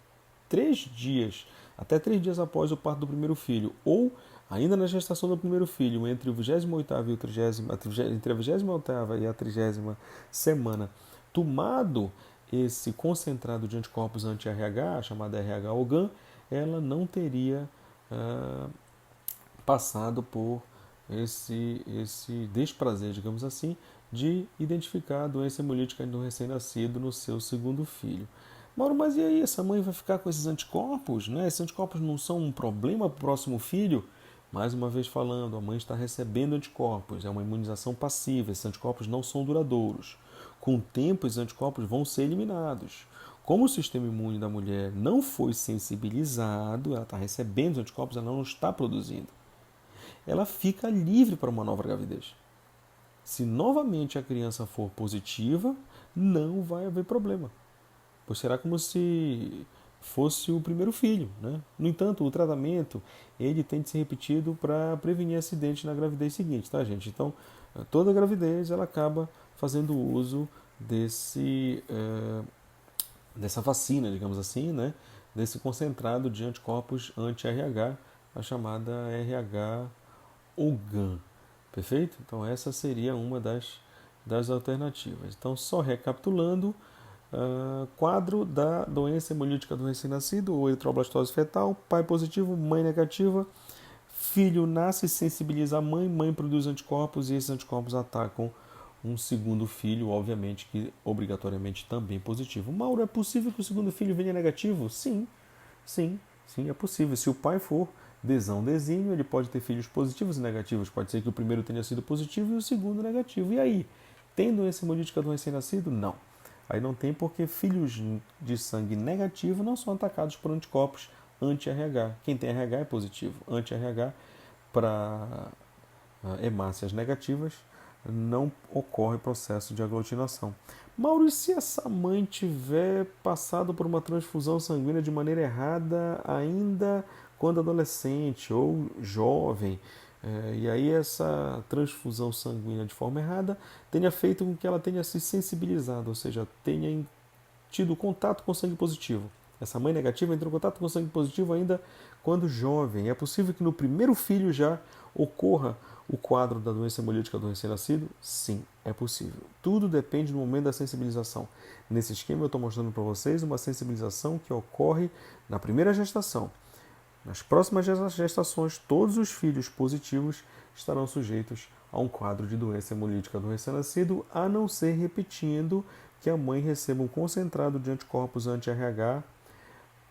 3 dias, até 3 dias após o parto do primeiro filho, ou ainda na gestação do primeiro filho, entre o 28º e o 30º, entre a 28ª e a 30ª semana, tomado esse concentrado de anticorpos anti-RH, chamada RH-OGAN, ela não teria passado por esse desprazer, digamos assim, de identificar a doença hemolítica do recém-nascido no seu segundo filho. Mauro, mas e aí, essa mãe vai ficar com esses anticorpos, né? Esses anticorpos não são um problema para o próximo filho? Mais uma vez falando, a mãe está recebendo anticorpos, é uma imunização passiva, esses anticorpos não são duradouros. Com o tempo, esses anticorpos vão ser eliminados. Como o sistema imune da mulher não foi sensibilizado, ela está recebendo os anticorpos, ela não está produzindo. Ela fica livre para uma nova gravidez. Se novamente a criança for positiva, não vai haver problema, pois será como se fosse o primeiro filho, né? No entanto, o tratamento ele tem de ser repetido para prevenir acidentes na gravidez seguinte, tá, gente? Então, toda gravidez ela acaba fazendo uso dessa vacina, digamos assim, né? Desse concentrado de anticorpos anti-RH, a chamada RH-OGAN. Perfeito? Então essa seria uma das alternativas. Então, só recapitulando, quadro da doença hemolítica do recém-nascido, ou eritroblastose fetal, pai positivo, mãe negativa, filho nasce, sensibiliza a mãe, mãe produz anticorpos e esses anticorpos atacam um segundo filho, obviamente que obrigatoriamente também positivo. Mauro, é possível que o segundo filho venha negativo? Sim, sim, sim, é possível. Se o pai for desão-desímio, ele pode ter filhos positivos e negativos. Pode ser que o primeiro tenha sido positivo e o segundo negativo. E aí, tem doença hemolítica do recém-nascido? Não. Aí não tem porque filhos de sangue negativo não são atacados por anticorpos anti-RH. Quem tem RH é positivo. Anti-RH para hemácias negativas não ocorre processo de aglutinação. Mauro, e se essa mãe tiver passado por uma transfusão sanguínea de maneira errada ainda quando adolescente ou jovem, e aí essa transfusão sanguínea de forma errada tenha feito com que ela tenha se sensibilizado, ou seja, tenha tido contato com sangue positivo. Essa mãe negativa entrou em contato com sangue positivo ainda quando jovem. É possível que no primeiro filho já ocorra o quadro da doença hemolítica do recém-nascido? Sim, é possível. Tudo depende do momento da sensibilização. Nesse esquema eu estou mostrando para vocês uma sensibilização que ocorre na primeira gestação. Nas próximas gestações, todos os filhos positivos estarão sujeitos a um quadro de doença hemolítica do recém-nascido, a não ser repetindo que a mãe receba um concentrado de anticorpos anti-RH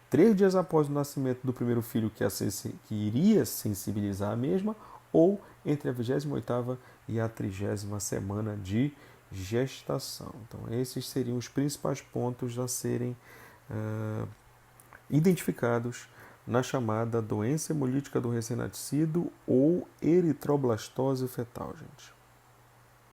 3 dias após o nascimento do primeiro filho que iria sensibilizar a mesma, ou entre a 28ª e a 30ª semana de gestação. Então, esses seriam os principais pontos a serem identificados na chamada doença hemolítica do recém-nascido ou eritroblastose fetal, gente.